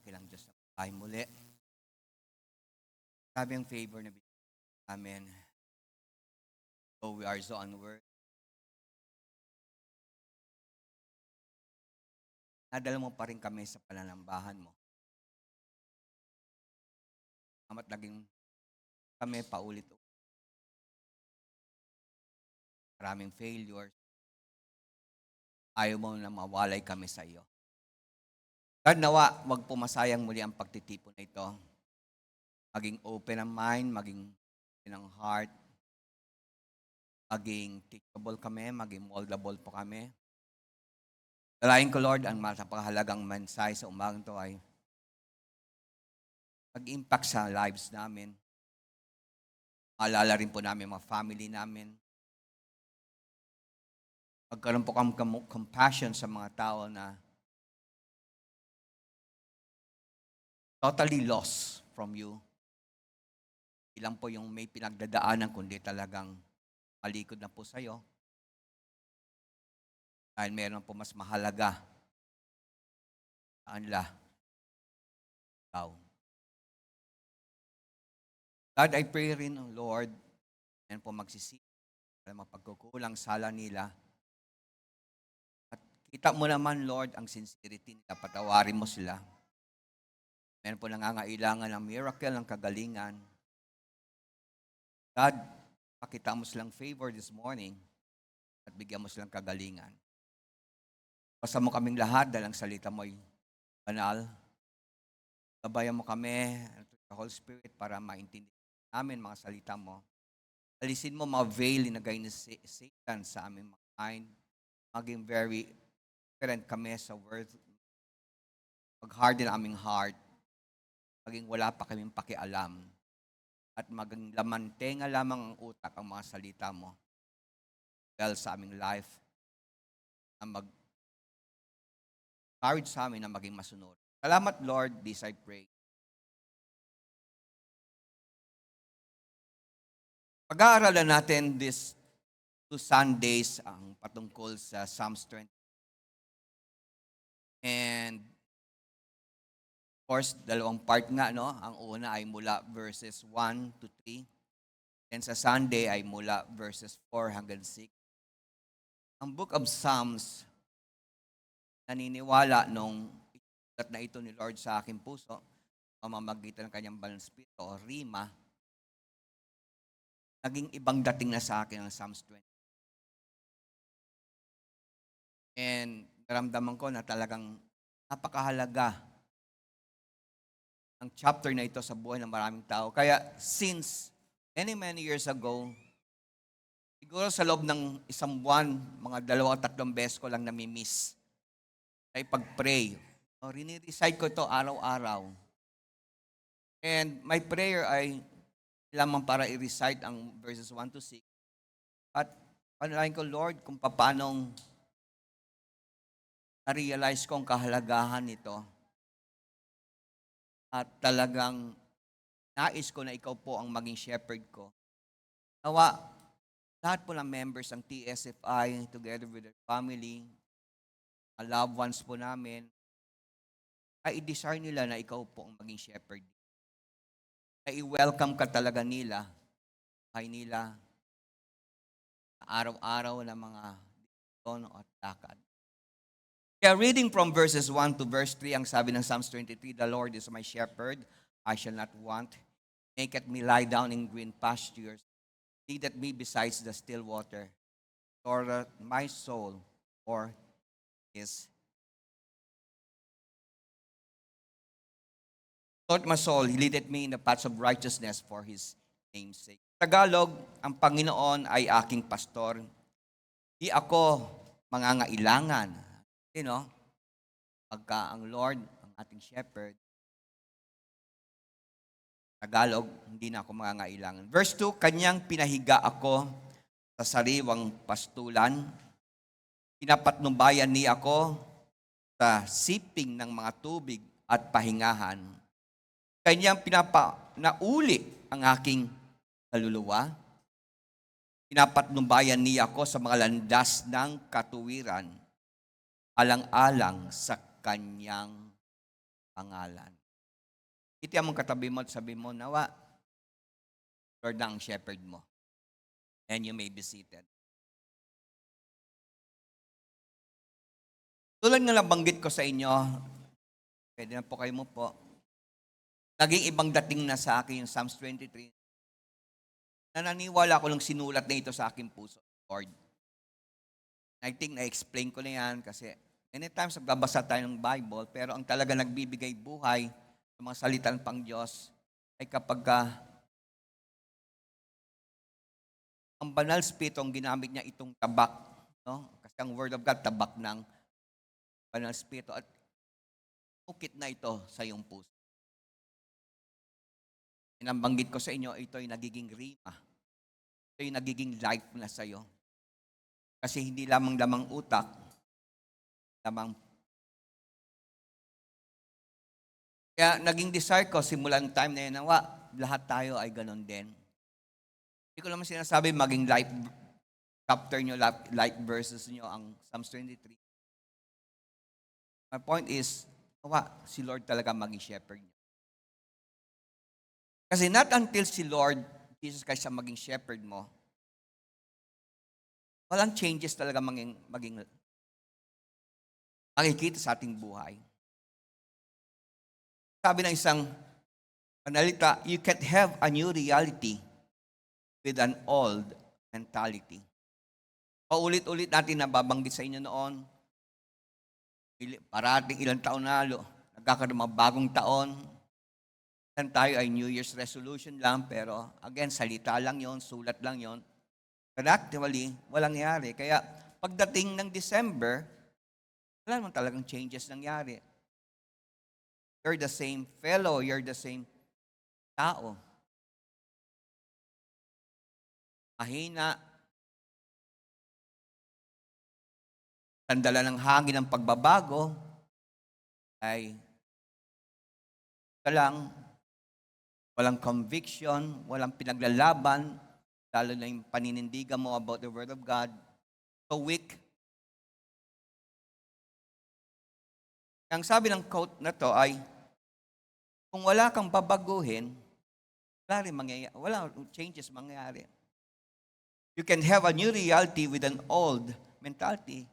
dakilang Diyos na tayo muli. Sabi ang favor na binigay namin. So we are so unworthy. Nadala mo pa rin kami sa pananambahan mo. Ama't naging kami paulit-ulit. Maraming failures. Ayaw mo na mawalay kami sa iyo. God, nawa, wag pumasayang muli ang pagtitipon na ito. Maging open ang mind, maging open ang heart, maging teachable kami, maging moldable po kami. Dalayan ko, Lord, ang napakahalagang mensahe sa umagang ito ay mag-impact sa lives namin. Maalala rin po namin mga family namin. Magkaroon po kami compassion sa mga tao na totally lost from you. Ilang po yung may pinagdadaanan kundi talagang malikod na po sa'yo. Dahil meron po mas mahalaga sa kanila. Ikaw. God, I pray rin, Lord, yan po magsisisi sa mga pagkukulang sala nila. At kita mo naman, Lord, ang sincerity nila. Patawarin mo sila. Meron po nangangailangan ng miracle, ng kagalingan. God, pakita mo silang favor this morning at bigyan mo silang kagalingan. Basta mo kaming lahat dahil ang salita mo ay banal. Gabayan mo kami sa Holy Spirit para maintindihan namin mga salita mo. Alisin mo mga veil na gay ni Satan sa aming mind. Maging very different kami sa word. Mag-harden aming heart. Maging wala pa kaming pakialam. At maging lamantenga lamang ang utak ang mga salita mo. Dahil sa aming life na mag-courage sa amin na maging masunod. Salamat, Lord, this I pray. Pag-aaralan natin this 2 Sundays ang patungkol sa Psalms 20. And of course, dalawang part nga, no? Ang una ay mula verses 1 to 3. And sa Sunday ay mula verses 4 hanggang 6. Ang Book of Psalms, naniniwala nung isulat na ito ni Lord sa aking puso, pamamagitan ng kanyang banal na spirito o rima, naging ibang dating na sa akin ang Psalms 20. And naramdaman ko na talagang napakahalaga ang chapter na ito sa buhay ng maraming tao. Kaya since many years ago, siguro sa loob ng isang buwan, mga 2-3 beses ko lang nami-miss ay pag-pray. Rini-recite ko ito araw-araw. And my prayer ay lamang para i-recite ang verses 1 to 6. At panalangin ko, Lord, kung paanong na-realize ko ang kahalagahan nito. At talagang nais ko na ikaw po ang maging shepherd ko. Nawa, lahat po ng members ng TSFI, together with their family, loved ones po namin, ay i-desire nila na ikaw po ang maging shepherd. Ay i-welcome ka talaga nila, ay nila, araw-araw na mga tono at lakad. Kaya reading from verses 1 to verse 3, ang sabi ng Psalms 23, the Lord is my shepherd, I shall not want. Maketh me lie down in green pastures. Leadeth me beside the still water. Restoreth my soul for his. Lord, my soul, he leadeth me in the paths of righteousness for his name's sake. Tagalog, ang Panginoon ay aking pastor. Di ako mangangailangan. You know, pagka ang Lord, ang ating shepherd, Tagalog, hindi na ako mangangailangan. Verse 2, kanyang pinahiga ako sa sariwang pastulan. Pinapatnubayan niya ako sa siping ng mga tubig at pahingahan. Kanyang nauli ang aking kaluluwa. Pinapatnubayan niya ako sa mga landas ng katuwiran, alang-alang sa kanyang pangalan. Itiyan mong katabi mo at sabi mo, nawa, Lord na ang shepherd mo. And you may be seated. Tulad nga nabanggit ko sa inyo, pwede na po kayo mo po, naging ibang dating na sa akin yung Psalms 23. Nananiwala ko lang sinulat na ito sa aking puso, Lord. I think na-explain ko na yan kasi many times nagbabasa tayo ng Bible, pero ang talaga nagbibigay buhay sa mga salitan pang Diyos ay kapag ang banal spirito ang ginamit niya itong tabak, no? Kasi ang Word of God, tabak ng banal spirito at ukit na ito sa iyong puso. Inambanggit ko sa inyo, ito ay nagiging rima. Ito ay nagiging life na sa iyo. Kasi hindi lamang utak, lamang. Kaya naging desire ko, simulan time na yun, nawa, lahat tayo ay ganon din. Hindi ko naman sinasabi maging life chapter nyo, life verses nyo ang Psalms 23. My point is, nawa, si Lord talaga maging shepherd nyo. Kasi not until si Lord Jesus Christ ang maging shepherd mo, walang changes talaga maging makikita sa ating buhay. Sabi ng isang panalita, you can't have a new reality with an old mentality. Paulit-ulit natin nababanggit sa inyo noon, parating ilang taon na nagkakaroon mga bagong taon, yan tayo ay New Year's resolution lang, pero again, salita lang yon, sulat lang yon. But actually, walang nangyari. Kaya pagdating ng December, wala naman talagang changes nangyari. You're the same fellow, you're the same tao. Mahina, sandala ng hangin ng pagbabago, ay lang, walang conviction, walang pinaglalaban, lalo na yung paninindigan mo about the Word of God. So weak. Ang sabi ng quote na to ay, kung wala kang babaguhin, wala changes mangyayari. You can have a new reality with an old mentality.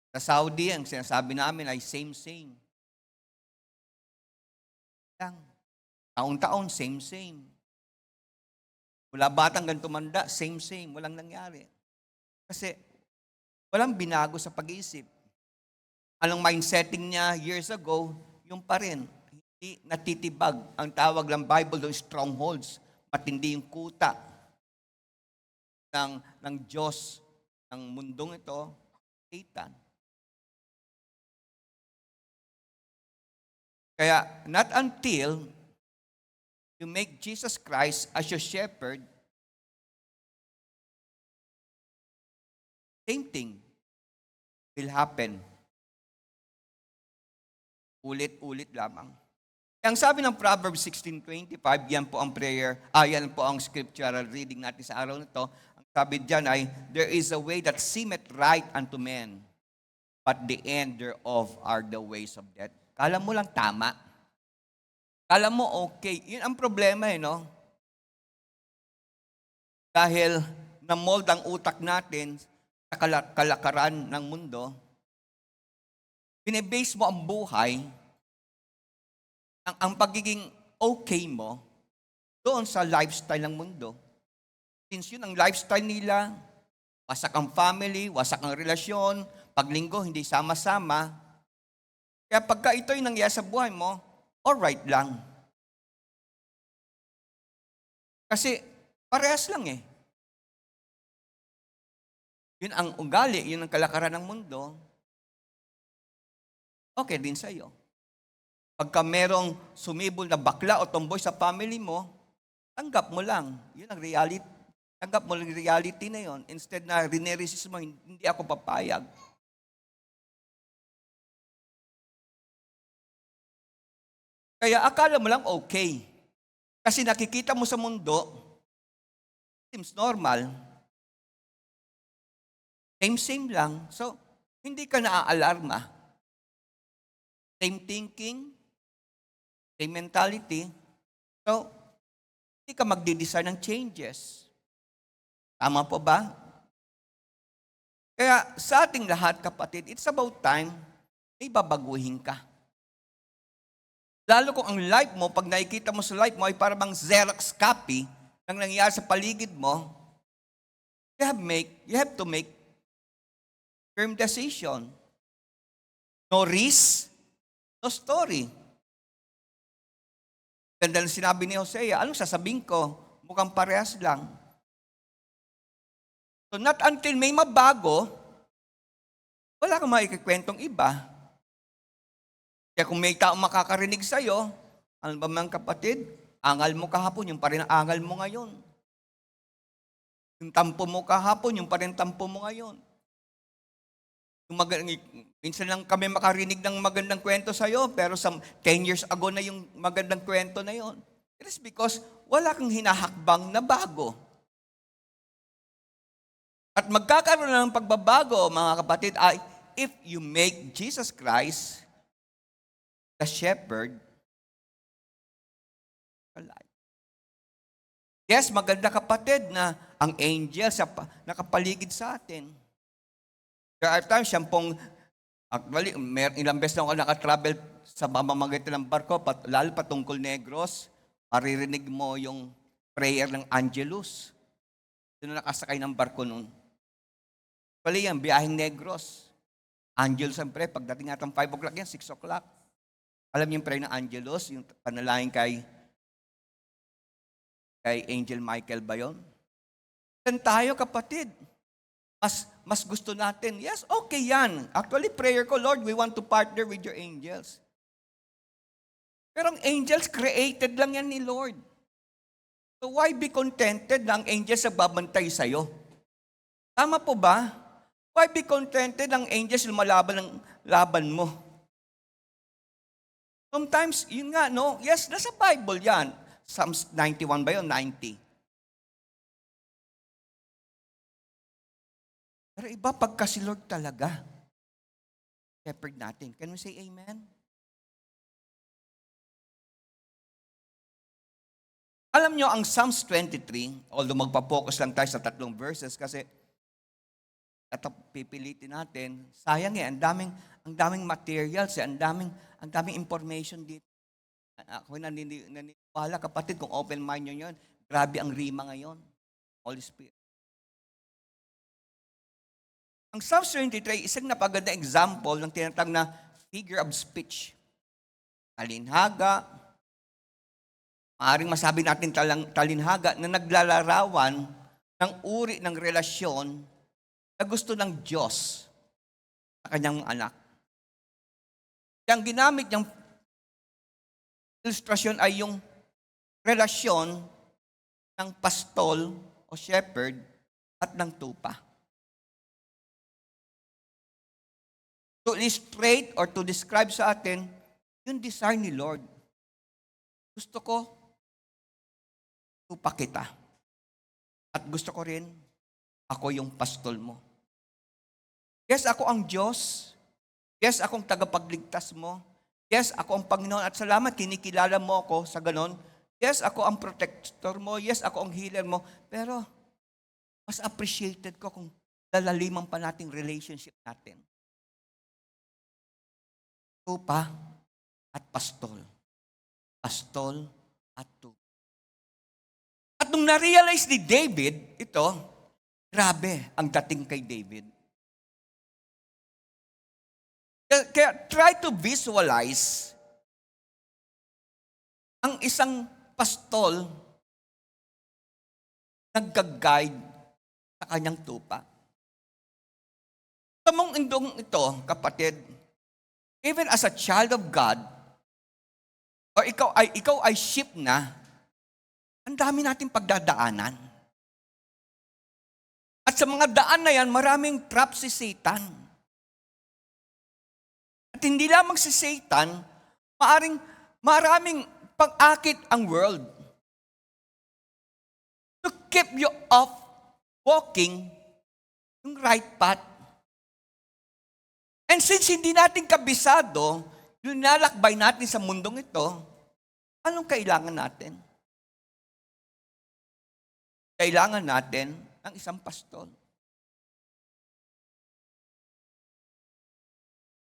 Sa Saudi, ang sinasabi namin ay same. Taon-taon, same. Mula batang ganito manda, same. Walang nangyari. Kasi walang binago sa pag-iisip. Anong mindsetting niya years ago, yung pa rin. Hindi natitibag. Ang tawag ng Bible doon, strongholds. Matindi yung kuta ng Diyos, ng mundong ito, Satan. Kaya, not until you make Jesus Christ as your shepherd, same thing will happen. Ulit-ulit lamang. Ang sabi ng Proverbs 16:25, yan po ang prayer, yan po ang scriptural reading natin sa araw na ito. Ang sabi diyan ay, there is a way that seemeth right unto men, but the end thereof are the ways of death. Kala mo lang tama. Kala mo okay. Yun ang problema no? Dahil na-mold ang utak natin sa kalakaran ng mundo, binibase mo ang buhay, ang pagiging okay mo, doon sa lifestyle ng mundo. Since yun ang lifestyle nila, wasak ang family, wasak ang relasyon, paglinggo, hindi sama-sama. Kaya pagka ito'y nangyayari sa buhay mo, alright lang. Kasi parehas lang Yun ang ugali, yun ang kalakaran ng mundo. Okay din sa iyo. Pagka merong sumibol na bakla o tomboy sa family mo, tanggap mo lang. Yun ang reality. Tanggap mo lang reality na yun. Instead na rineresist mo, hindi ako papayag. Kaya akala mo lang okay. Kasi nakikita mo sa mundo, seems normal. Same lang. So, hindi ka naaalarma. Same thinking, Same mentality. So, hindi ka magdi-desire ng changes. Tama po ba? Kaya sa ating lahat, kapatid, it's about time may babaguhin ka. Lalo kung ang life mo, pag nakikita mo sa life mo, ay parang Xerox copy ng nangyayari sa paligid mo, you have to make firm decision. No risk, no story. Ganda ng sinabi ni Hosea, anong sasabihin ko? Mukhang parehas lang. So not until may mabago, wala kang makikikwentong iba. Kaya kung may taong makakarinig sa'yo, ano ba mga kapatid? Angal mo kahapon, yung pa rin ang angal mo ngayon. Yung tampo mo kahapon, yung pa rin tampo mo ngayon. Minsan lang kami makarinig ng magandang kwento sa'yo, pero 10 years ago na yung magandang kwento na yon. It is because wala kang hinahakbang na bago. At magkakaroon ng pagbabago, mga kapatid, ay if you make Jesus Christ the shepherd alive. Yes, maganda kapatid na ang angels nakapaligid sa atin. There are times, actually, ilang beses na ako nakatravel sa mamamagitan ng barko, lalo patungkol Negros, maririnig mo yung prayer ng Angelus. Sino nakasakay ng barko noon? Pali yan, biyaheng Negros. Angelus ang prayer, pagdating natang 5 o'clock yan, 6 o'clock. Alam niyo yung prayer ng Angelus, yung panalangin kay Angel Michael ba yun? Yan tayo kapatid. Mas gusto natin, yes, okay yan. Actually, prayer ko, Lord, we want to partner with your angels. Pero ang angels, created lang yan ni Lord. So why be contented na ang angels na babantay sa'yo? Tama po ba? Why be contented ang angels lumalaban ng laban mo? Sometimes, yun nga, no? Yes, nasa Bible yan. Psalms 91 ba yun? 90. Pero iba pagka si Lord talaga. Shepherd natin. Can we say amen? Alam nyo, ang Psalms 23, although magpa-focus lang tayo sa 3 verses kasi pipilitin natin, sayang ang daming materials, ang daming information dito. Ako naniniwala, kapatid, kung open mind nyo yun, grabe ang rima ngayon. Holy Spirit. Ang Psalms 23, isang napaganda example ng tinatawag na figure of speech. Talinhaga, maaaring masabi natin talinhaga na naglalarawan ng uri ng relasyon na gusto ng Diyos sa kanyang anak. Ang ginamit niyang ilustrasyon ay yung relasyon ng pastol o shepherd at ng tupa. To illustrate or to describe sa atin yung desire ni Lord. Gusto ko tupa kita. At gusto ko rin ako yung pastol mo. Yes, ako ang Diyos. Yes, akong tagapagligtas mo. Yes, ako ang Panginoon at salamat, kinikilala mo ako sa ganon. Yes, ako ang protector mo. Yes, ako ang healer mo. Pero, mas appreciated ko kung lalaliman pa nating relationship natin. Tupa at pastol. Pastol at tupa. At nung na-realize ni David, ito, grabe ang dating kay David. Kaya try to visualize ang isang pastol nag-guide sa kanyang tupa. Sa mong indong ito, kapatid, even as a child of God, o ikaw ay sheep na, ang dami nating pagdadaanan. At sa mga daan na yan, maraming trap si Satan. At hindi lamang si Satan, maraming pag-akit ang world. To keep you off walking yung right path. And since hindi natin kabisado, yung nalakbay natin sa mundong ito, Anong kailangan natin? Kailangan natin ng isang pastol.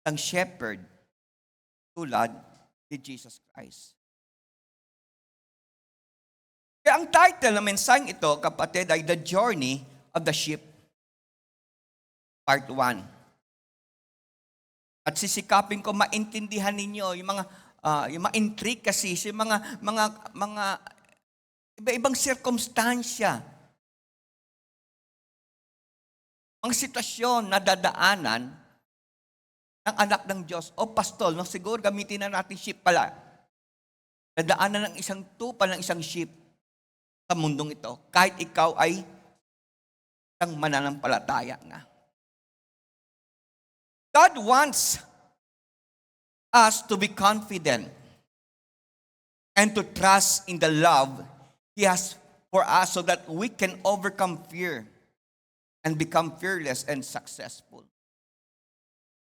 Ang shepherd tulad ni Jesus Christ. Kaya ang title ng mensaheng ito, kapatid, ay The Journey of the Sheep, Part 1. At sisikapin ko maintindihan ninyo yung mga intricacies, yung mga iba-ibang sirkumstansya, mga sitwasyon na dadaanan ng anak ng Diyos o pastol, no, siguro gamitin na natin sheep pala. Dadaanan ng isang tupa ng isang sheep sa mundong ito, kahit ikaw ay isang mananampalataya nga. God wants us to be confident and to trust in the love He has for us so that we can overcome fear and become fearless and successful.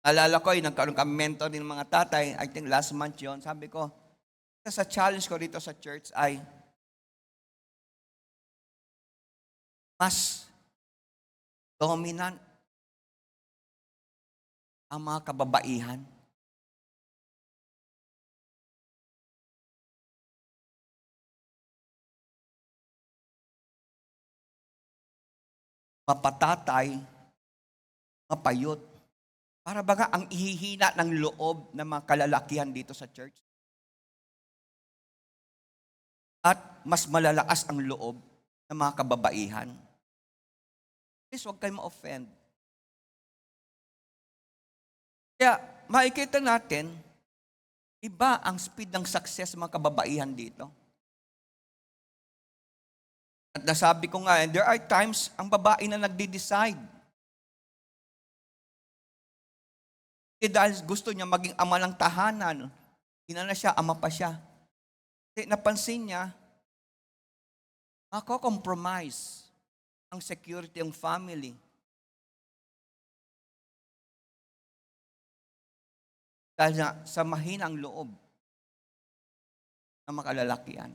Alala ko, nagkaroon kami mentor ng mga tatay, I think last month yon. Sabi ko, sa challenge ko dito sa church ay mas dominant ang mga kababaihan. Mapatatay, mapayot. Para baga ang ihihina ng loob ng mga kalalakihan dito sa church. At mas malalakas ang loob ng mga kababaihan. Please, huwag kayo ma-offend. Kaya, makikita natin, iba ang speed ng success ng mga kababaihan dito. At nasabi ko nga, and there are times, ang babae na nagde-decide. Dahil gusto niya maging ama ng tahanan, ina na siya, ama pa siya. Kasi napansin niya, mako-compromise ang security ng family. Dahil sa mahinang loob ng makalalakihan.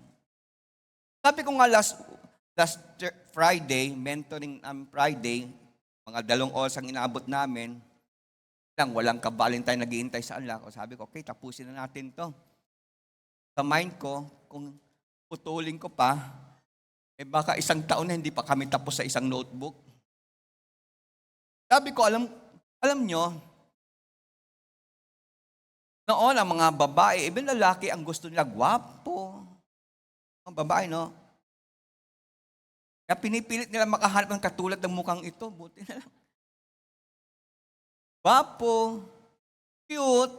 Sabi ko nga last Friday, mentoring Friday, mga 2 oras ang inaabot namin, walang ka-Valentine naghihintay sa anak ko. Sabi ko, okay, tapusin na natin to. Sa mind ko, kung putulin ko pa, baka 1 taon na hindi pa kami tapos sa isang notebook. Sabi ko, alam nyo, noon ang mga babae, even lalaki, ang gusto nila, gwapo. Ang babae, no? Kaya pinipilit nila makahanap ng katulad ng mukhang ito. Buti na lang. Gwapo, cute.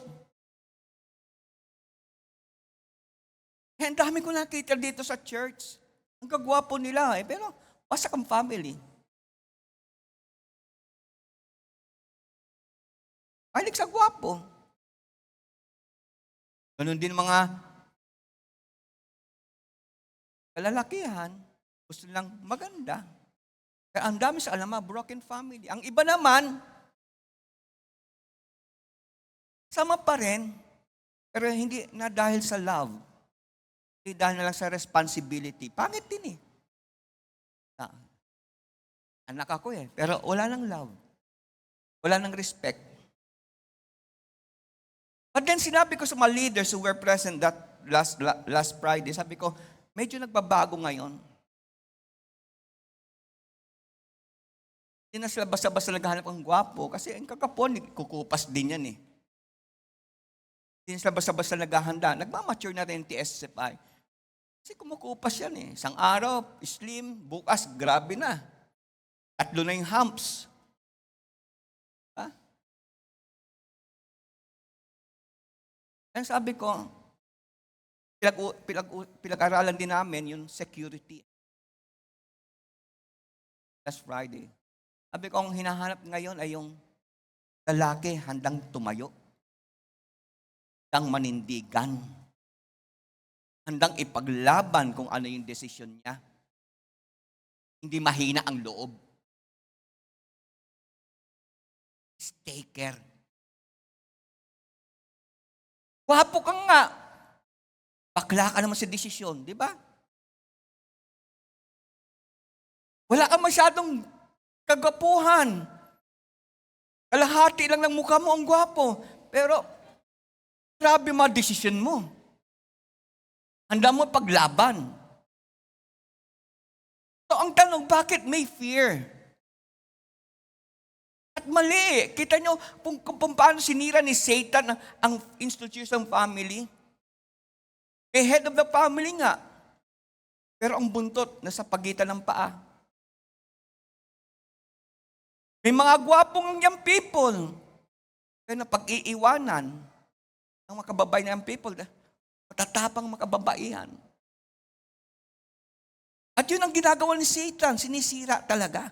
Ang dami ko nakita dito sa church. Ang kagwapo nila pero wasak ang family. Mahilig sa gwapo. Ganun din mga kalalakihan, gusto nilang maganda. Kaya ang dami sa alam, broken family. Ang iba naman, sama pa rin, pero hindi na dahil sa love. Hindi dahil na lang sa responsibility. Pangit din eh. Anak ako pero wala nang love. Wala nang respect. But then sinabi ko sa mga leaders who were present that last Friday, sabi ko, medyo nagbabago ngayon. Hindi na sila basta-basta naghahanap ng gwapo kasi ang kakapon, kukupas din yan eh. Hindi na sila basta-basta naghahanda. Nagmamature na rin TSFI. Kasi kumukupas yan eh. Isang araw, slim, bukas, grabe na. 3 na yung humps. Ha? Kaya sabi ko, pinag-aralan din namin yung security. Last Friday. Sabi ko, ang hinahanap ngayon ay yung lalaki handang tumayo. Handang manindigan. Handang ipaglaban kung ano yung desisyon niya. Hindi mahina ang loob. Staker. Wapo ka nga. bakla ka naman sa desisyon, di ba? Wala ka masyadong kagapuhan. Kalahati lang ng mukha mo ang gwapo. Pero, grabe mga desisyon mo. Handa mo paglaban. So, ang tanong, bakit may fear? At mali. Kita nyo kung paano sinira ni Satan ang institution family. May head of the family nga. Pero ang buntot nasa pagitan ng paa. May mga gwapong young people. Kaya na pag-iiwanan ng mga kababayan ng people, matatapang mga kababaihan. At yun ang ginagawa ni Satan, sinisira talaga.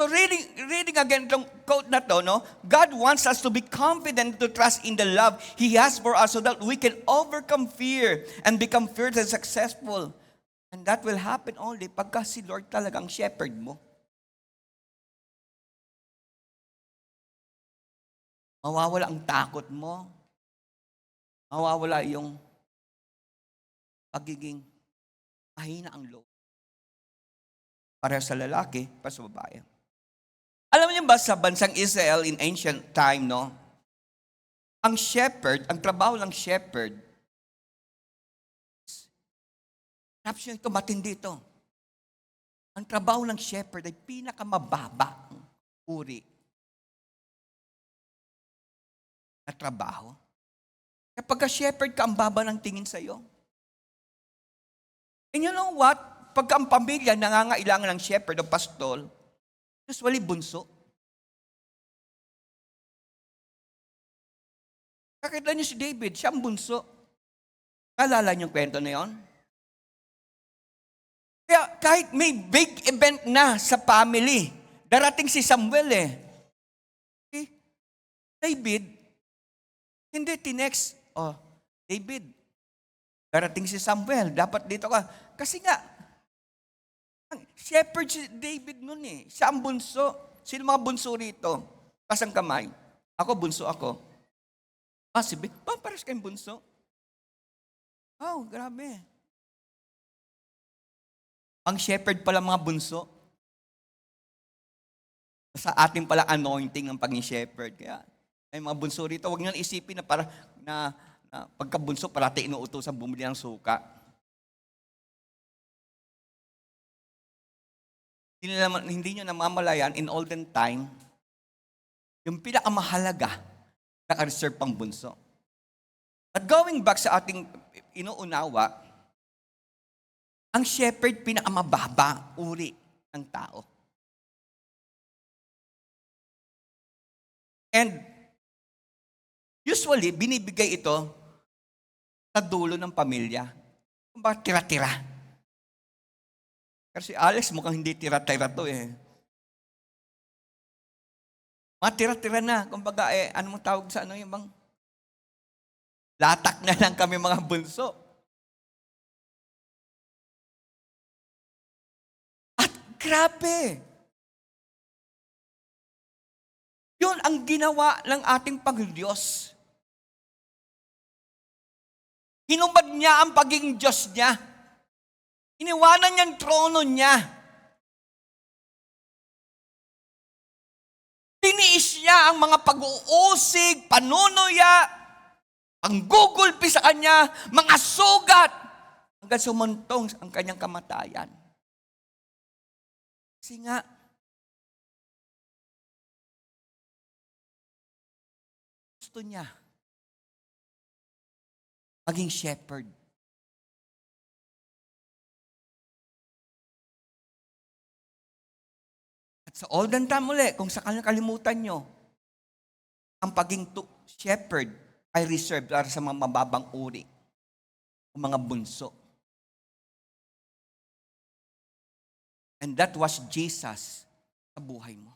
So reading again itong quote na to, no? God wants us to be confident to trust in the love He has for us so that we can overcome fear and become fierce and successful. And that will happen only pagka si Lord talagang shepherd mo. Mawawala ang takot mo. Mawawala yung pagiging mahina ang loob. Para sa lalaki, para sa babae. Alam niyo ba sa bansang Israel in ancient time, no? Ang shepherd, ang trabaho ng shepherd, caption ito, matindi ito. Ang trabaho ng shepherd ay pinakamababa ang uri na trabaho. Kapag shepherd ka, ang baba ng tingin sa iyo. And you know what? Pagka ang pamilya nangangailangan ng shepherd o pastol, usually bunso. Kakita niyo si David, siya ang bunso. Naalala niyo yung kwento na yon? Kaya kahit may big event na sa family, darating si Samuel eh. David, hindi tinext, David, darating si Samuel, dapat dito ka. Kasi nga, shepherd si David nun eh. Siya ang bunso. Sino mga bunso rito? Pasang kamay. Ako, bunso ako. Si David, pares kayong bunso. Oh, grabe. Ang shepherd pala mga bunso. Sa ating pala anointing ng pagiging shepherd. Kaya, ay mga bunso rito, huwag nyo isipin na pagkabunso, parati inuutosan bumili ng suka. Hindi nyo namamalayan, in olden time, yung pinakamahalaga, naka-reserve pang bunso. At going back sa ating inuunawa, ang shepherd pinakamababa uri ng tao. And usually, binibigay ito sa dulo ng pamilya. Kung ba tira-tira. Kasi Alex, mukhang hindi tira-tira to eh. Mga tira-tira na. Kumbaga, ano mong tawag sa yung bang? Latak na lang kami mga bunso. At grabe! Yun ang ginawa ng ating Panginoon. Hinubad niya ang pagiging Diyos niya. Iniwanan niya ang trono niya. Tiniis niya ang mga pag-uusig, panunuya, panggugulpi sa kanya, mga sugat, hanggang sumuntong ang kanyang kamatayan. Kasi nga, gusto niya maging shepherd. At sa olden time uli, kung sakali kalimutan nyo, ang pagiging shepherd ay reserved para sa mga mababang uri, o mga bunso. And that was Jesus sa buhay mo.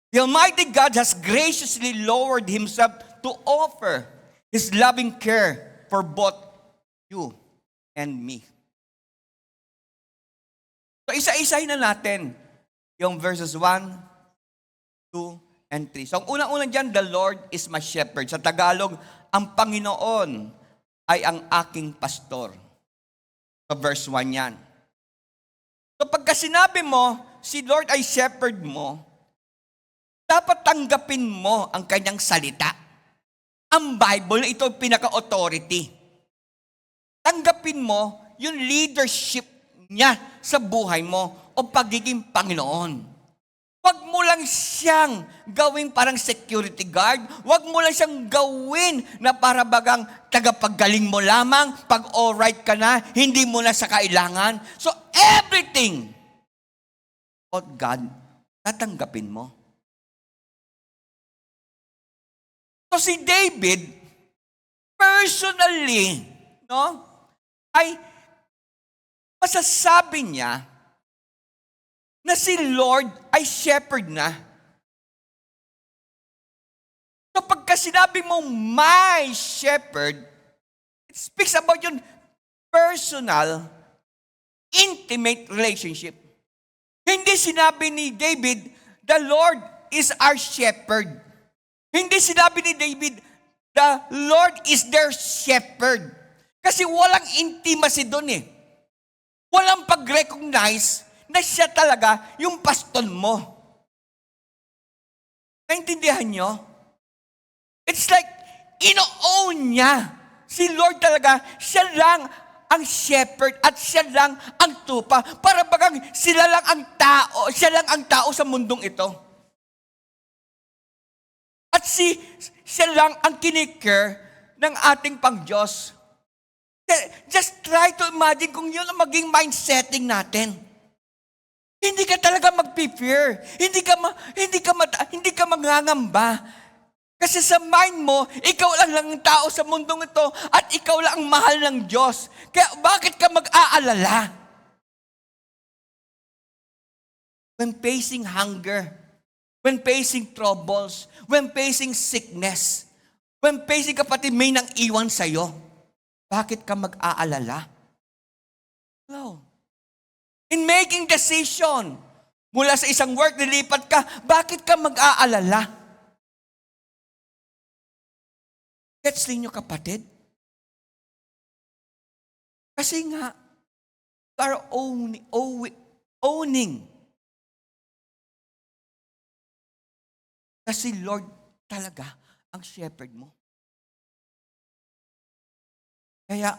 The Almighty God has graciously lowered Himself to offer His loving care for both you and me. So isa-isahin na natin Yung verses 1, 2, and 3. So, ang unang-unang dyan, the Lord is my shepherd. Sa Tagalog, ang Panginoon ay ang aking pastor. So, verse 1 yan. So, pagka sinabi mo, si Lord ay shepherd mo, dapat tanggapin mo ang kanyang salita. Ang Bible, ito ang pinaka-authority. Tanggapin mo yung leadership niya sa buhay mo o pagiging Panginoon. Huwag mo lang siyang gawing parang security guard. Huwag mo lang siyang gawin na para bagang tagapaggaling mo lamang. Pag alright ka na, hindi mo na sa kailangan. So everything of God, tatanggapin mo. So si David, personally, no, ay masasabi niya na si Lord ay shepherd na. So pagka sinabi mo, my shepherd, it speaks about yung personal, intimate relationship. Hindi sinabi ni David, the Lord is our shepherd. Hindi sinabi ni David, the Lord is their shepherd. Kasi walang intimacy doon eh. Walang pag-recognize na siya talaga yung pastor mo. Naintindihan nyo? It's like, ino-own niya. Si Lord talaga, siya lang ang shepherd at siya lang ang tupa. Para bagang sila lang ang tao, siya lang ang tao sa mundong ito. At siya lang ang kinikare ng ating Pang-Diyos. Just try to imagine kung yun ang maging mindsetting natin. Hindi ka talaga mag-fear. Hindi ka mangangamba. Kasi sa mind mo, ikaw lang ang tao sa mundong ito at ikaw lang ang mahal ng Diyos. Kaya bakit ka mag-aalala? When facing hunger, when facing troubles, when facing sickness, when facing kapatid may nang iwan sa'yo, bakit ka mag-aalala? No. In making decision, mula sa isang work, nilipat ka, bakit ka mag-aalala? Gets ninyo kapatid? Kasi nga, you are owning. Kasi Lord talaga ang shepherd mo. Kaya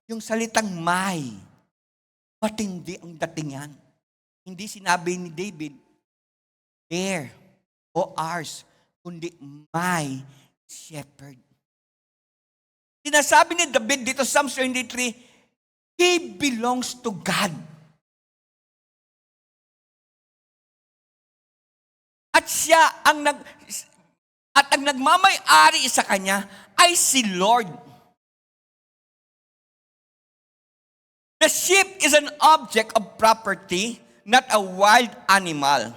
yung salitang may, matindi ang datingan. Hindi sinabi ni David, their o ours, kundi my shepherd. Sinasabi ni David dito sa Psalms 23, he belongs to God. At siya ang nagmamay-ari sa kanya ay si Lord. The sheep is an object of property, not a wild animal.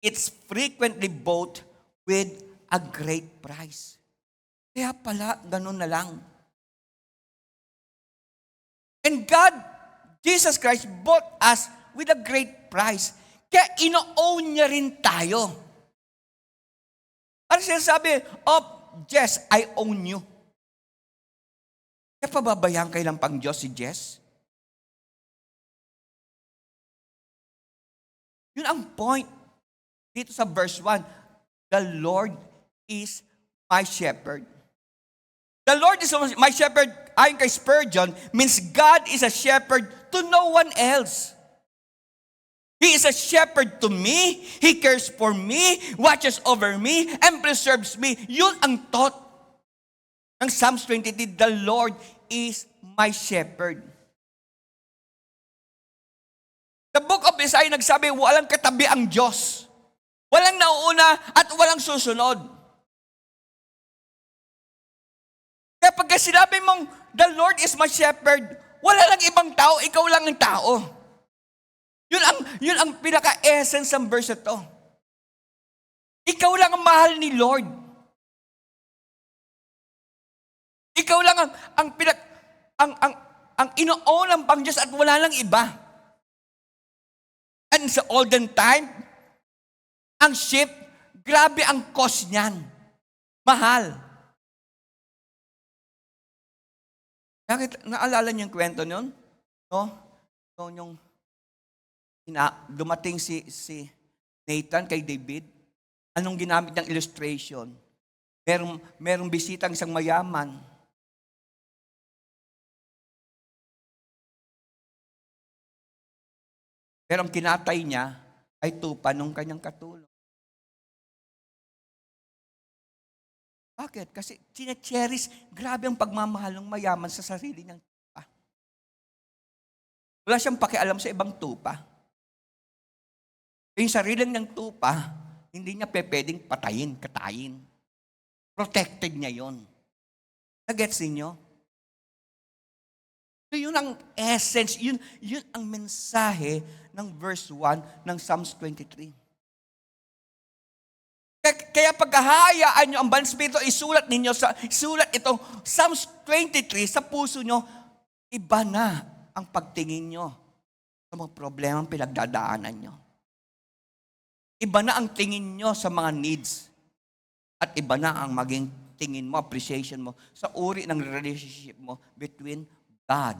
It's frequently bought with a great price. Kaya pala, ganun na lang. And God, Jesus Christ, bought us with a great price. Kaya ino-own niya rin tayo. Ano siya sabi? Oh, Jess, I own you. Kaya pababayaan kayo lang pang Diyos si Jess? Yun ang point. Dito sa verse 1, the Lord is my shepherd. The Lord is my shepherd, ayon kay Spurgeon, means God is a shepherd to no one else. He is a shepherd to me. He cares for me, watches over me, and preserves me. Yun ang thought ng Psalms 23, the Lord is my shepherd. The book of Isaiah nagsabi, walang katabi ang Diyos. Walang nauuna at walang susunod. Kaya pagka sinabi mong, the Lord is my shepherd, wala lang ibang tao, ikaw lang ang tao. Yun ang pinaka-essence ng verse ito. Ikaw lang ang mahal ni Lord. Ikaw lang ang ino-own ng Pang-Diyos at wala lang iba. And sa olden time, ang sheep, grabe ang cost niyan. Mahal. Bakit, naalala niyo yung kwento nun? No? No, yung dumating si Nathan kay David. Anong ginamit ng illustration? Merong bisitang isang mayaman. Pero ang kinatay niya ay tupa ng kanyang katulong. Bakit? Kasi chine-cherish, grabe ang pagmamahal ng mayaman sa sarili niyang tupa. Wala siyang pakialam sa ibang tupa. Yung sarili niyang tupa, hindi niya pwedeng katayin. Protected niya yon. Nagets niyo? So yun ang essence, yun ang mensahe ng verse 1 ng Psalms 23. Kaya pagkahayaan nyo ang Banal Espiritu, isulat itong Psalms 23 sa puso nyo, iba na ang pagtingin nyo sa mga problemang pinagdadaanan nyo. Iba na ang tingin nyo sa mga needs. At iba na ang maging tingin mo, appreciation mo sa uri ng relationship mo between God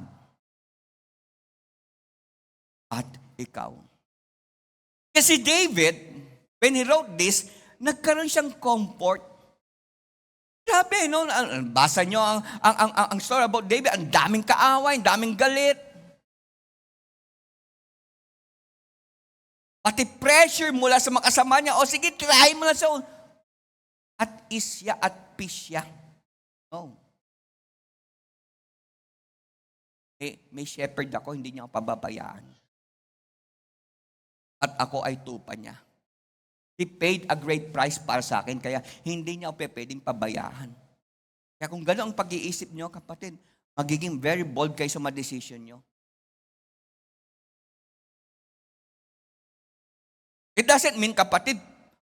at ikaw. Kasi David, when he wrote this, nagkaroon siyang comfort. Grabe, no? Basa nyo ang story about David, ang daming kaaway, ang daming galit. Pati pressure mula sa mga kasama niya, o sige, try mo lang sa at isya at pisya. No. May shepherd ako, hindi niya ako pababayaan. At ako ay tupa niya. He paid a great price para sa akin, kaya hindi niya ako pwedeng pabayaan. Kaya kung gano'n ang pag-iisip niyo, kapatid, magiging very bold kayo sa mga decision niyo. It doesn't mean, kapatid,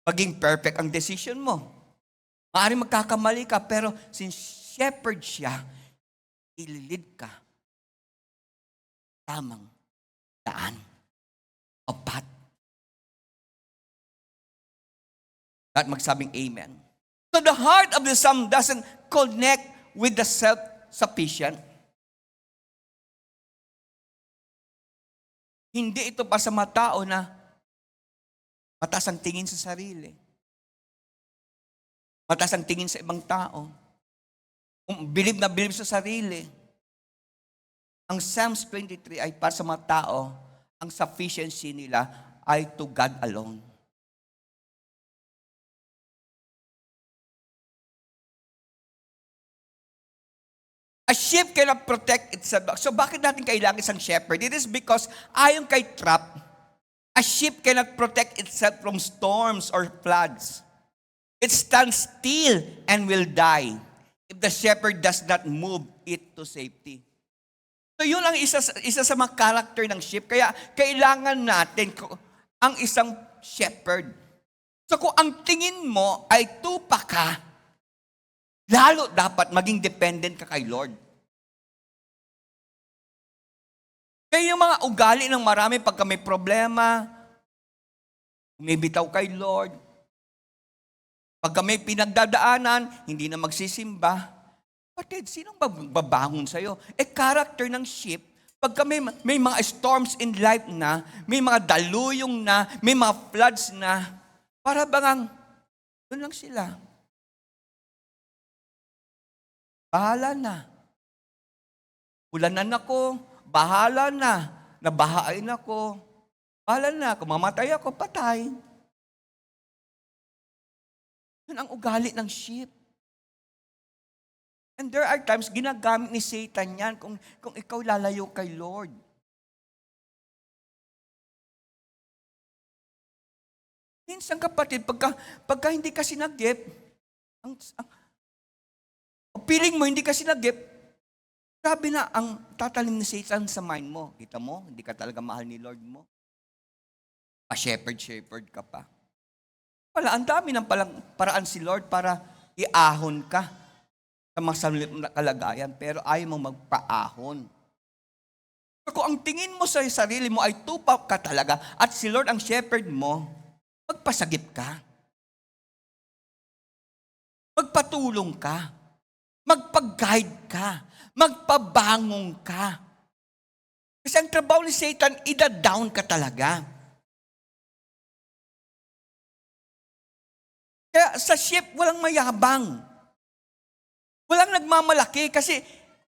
maging perfect ang decision mo. Maaaring magkakamali ka, pero since shepherd siya, ililid ka tamang daan o path. At magsabing amen. So the heart of the psalm doesn't connect with the self-sufficient. Hindi ito pa sa mga tao na mataas ang tingin sa sarili. Mataas ang tingin sa ibang tao. Bilib na bilib sa sarili. Ang Psalms 23 ay para sa mga tao, ang sufficiency nila ay to God alone. A sheep cannot protect itself. So bakit natin kailangan isang shepherd? It is because ayon kay Trapp, a sheep cannot protect itself from storms or floods. It stands still and will die if the shepherd does not move it to safety. So yun ang isa sa mga character ng sheep. Kaya kailangan natin ang isang shepherd. So kung ang tingin mo ay tupa ka, lalo dapat maging dependent ka kay Lord. Kaya yung mga ugali ng marami pagka may problema, umibitaw kay Lord. Pagka may pinagdadaanan, hindi na magsisimba. Kapatid, sinong babangon sa'yo? Character ng sheep, pagka may mga storms in life na, may mga daluyong na, may mga floods na, para bangang, doon lang sila. Bahala na. Ulanan ako, bahala na. Nabahain ako. Bahala na. Kung mamatay ako, patay. Yun ang ugali ng sheep. And there are times, ginagamit ni Satan yan kung ikaw lalayo kay Lord. Minsan kapatid, pagka hindi ka sinagip, feeling mo hindi ka sinagip, sabi na ang tatalim ni Satan sa mind mo. Kita mo, hindi ka talaga mahal ni Lord mo. Pa-shepherd ka pa. Wala, ang dami ng paraan si Lord para iahon ka sa masamlip na kalagayan, pero ayaw mo magpaahon. Kung ang tingin mo sa sarili mo ay tupa ka talaga at si Lord ang shepherd mo, magpasagip ka. Magpatulong ka. Magpag-guide ka. Magpabangong ka. Kasi ang trabaho ni Satan, ida-down ka talaga. Kaya sa ship, walang mayabang. Walang nagmamalaki kasi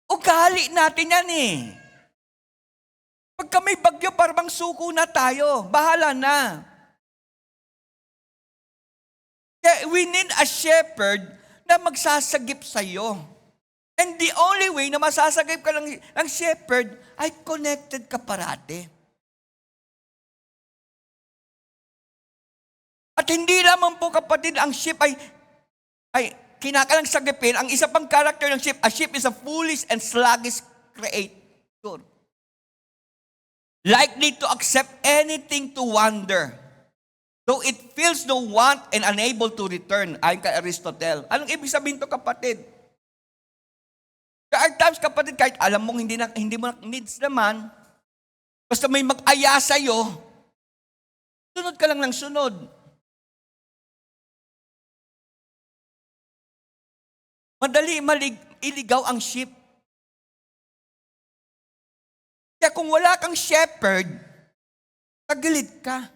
ugali natin yan eh. Pagka may bagyo, parang suko na tayo. Bahala na. Kaya we need a shepherd na magsasagip sa'yo. And the only way na masasagip ka ng shepherd ay connected ka parati. At hindi lamang po kapatid, ang sheep ay kinakalang sagipin. Ang isa pang character ng sheep, a sheep is a foolish and sluggish creature. Likely to accept anything to wander. Though it feels no want and unable to return. Ayon kay Aristotle. Anong ibig sabihin to kapatid? At times kapatid, kahit alam mong hindi mo needs naman, basta may mag-aya sa'yo, sunod ka lang ng sunod. Madali iligaw ang sheep. Kaya kung wala kang shepherd, tagilid ka.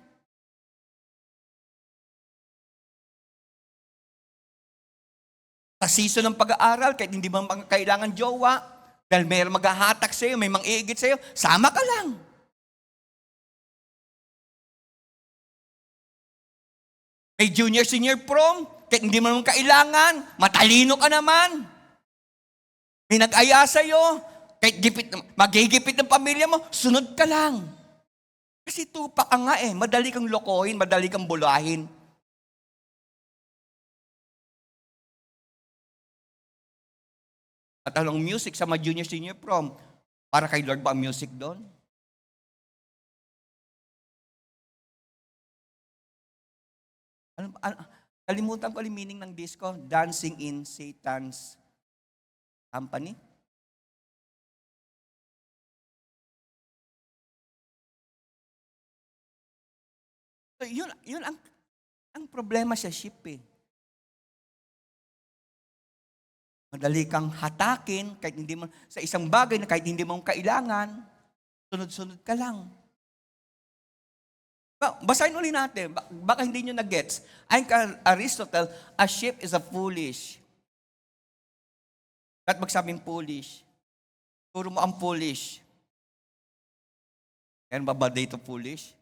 Sa season ng pag-aaral, kahit hindi mo kailangan jowa, dahil may maghahatak sa'yo, may mang-iigit sa'yo, sama ka lang. May junior-senior prom, kahit hindi mo naman kailangan, matalino ka naman. May nag-aya sa'yo, kahit magigipit ng pamilya mo, sunod ka lang. Kasi tupa ka nga eh, madali kang lokohin, madali kang bulahin. At anong music sa mga junior-senior prom? Para kay Lord ba ang music doon? Kalimutan ko yung meaning ng disco, Dancing in Satan's Company. So yun ang problema sa ship eh. Madali kang hatakin kahit hindi mo sa isang bagay na kahit hindi mo kailangan, sunod-sunod ka lang. Basahin ulit natin. Baka hindi nyo na-gets. Ayon kay Aristotle, a sheep is a foolish. At magsabing foolish. Turo mo ang foolish. Yan ba dito foolish?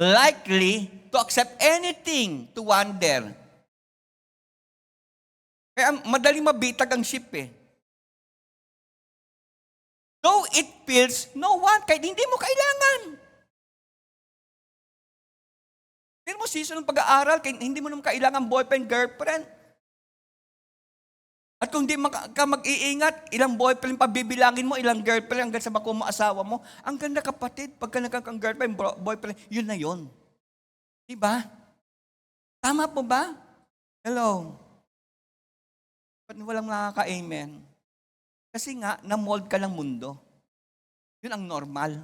Likely to accept anything to wander. Kaya madaling mabitag ang ship eh. Though it feels no one, kahit hindi mo kailangan. Pero mo season ng pag-aaral, kahit hindi mo naman kailangan boyfriend, girlfriend. At kung hindi ka mag-iingat, ilang boyfriend pabibilangin mo, ilang girlfriend hanggang sa makuha mo asawa mo. Ang ganda kapatid, pagka nagkakang girlfriend, boyfriend, yun na yun. Diba? Tama po ba? Hello? Ba't walang nakaka-amen? Kasi nga, na-mold ka ng mundo. Yun ang normal.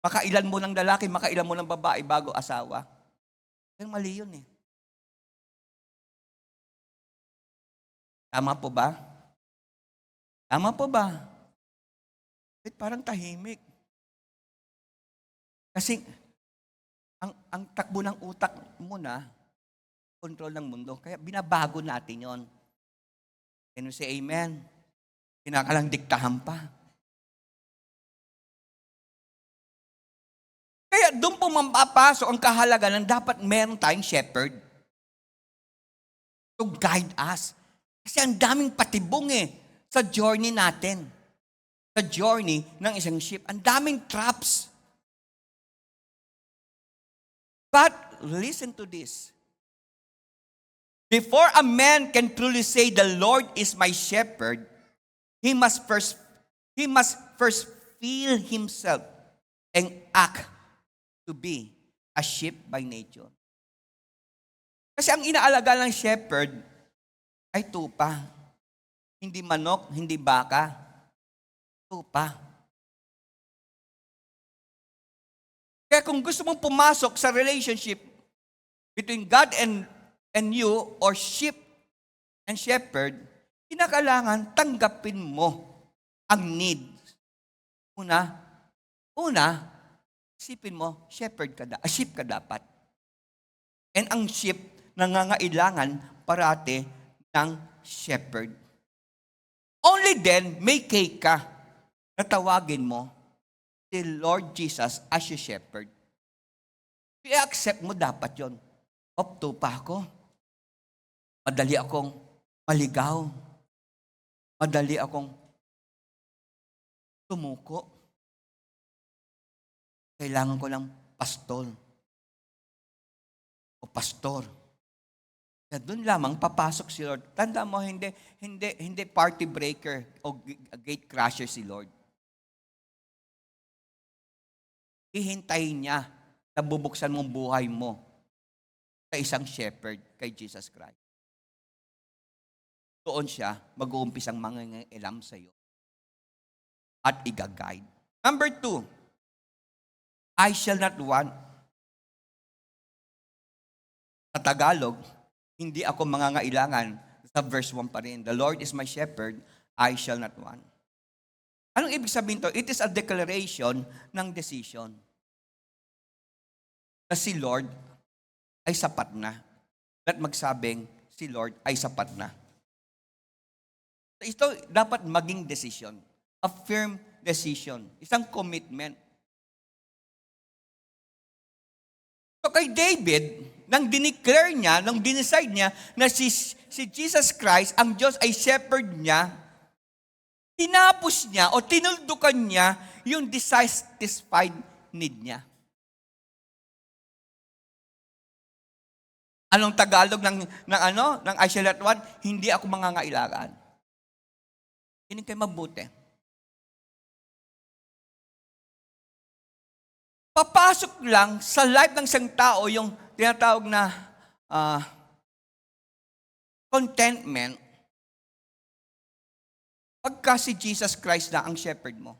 Makailan mo ng lalaki, makailan mo ng babae bago asawa. Pero mali yun eh. Tama po ba? Tama po ba? Parang tahimik. Kasi ang takbo ng utak mo na, control ng mundo. Kaya binabago natin yon. Can you say amen? Kinakalang diktahan pa. Kaya doon po mapapasok ang kahalagan ng dapat meron tayong shepherd to guide us. Kasi ang daming patibong sa journey natin. Sa journey ng isang ship. Ang daming traps. But listen to this. Before a man can truly say, the Lord is my shepherd, he must first feel himself and act to be a sheep by nature. Kasi ang inaalaga ng shepherd ay tupa. Hindi manok, hindi baka. Tupa. Kaya kung gusto mong pumasok sa relationship between God and you, or sheep and shepherd, kinakailangan tanggapin mo ang needs. Una, isipin mo, sheep ka dapat. And ang sheep, nangangailangan parati ng shepherd. Only then, may cake ka na tawagin mo si Lord Jesus as your shepherd. I-accept mo dapat yon. Tupa ako. Madali akong maligaw. Madali akong tumuko. Kailangan ko ng pastor o pastor. Kaya doon lamang papasok si Lord. Tanda mo, hindi party breaker o gate crusher si Lord. Hihintayin niya na bubuksan mong buhay mo sa isang shepherd kay Jesus Christ. Doon siya mag-uumpisang mangingialam sa iyo at i-guide. Number 2, I shall not want. Sa Tagalog, hindi ako mangangailangan. Sa verse 1 pa rin. The Lord is my shepherd, I shall not want. Anong ibig sabihin to? It is a declaration ng decision. Na si Lord ay sapat na. At magsabing, si Lord ay sapat na. Ito dapat maging decision. A firm decision. Isang commitment. So kay David, nang dineclare niya, nang dinicide niya na si Jesus Christ, ang Diyos ay shepherd niya, tinapos niya o tinuldukan niya yung dissatisfied need niya. Anong Tagalog ng I shall not want? Hindi ako mangangailangan. Hindi kayo mabuti. Papasok lang sa life ng isang tao yung tinatawag na contentment pagka si Jesus Christ na ang shepherd mo.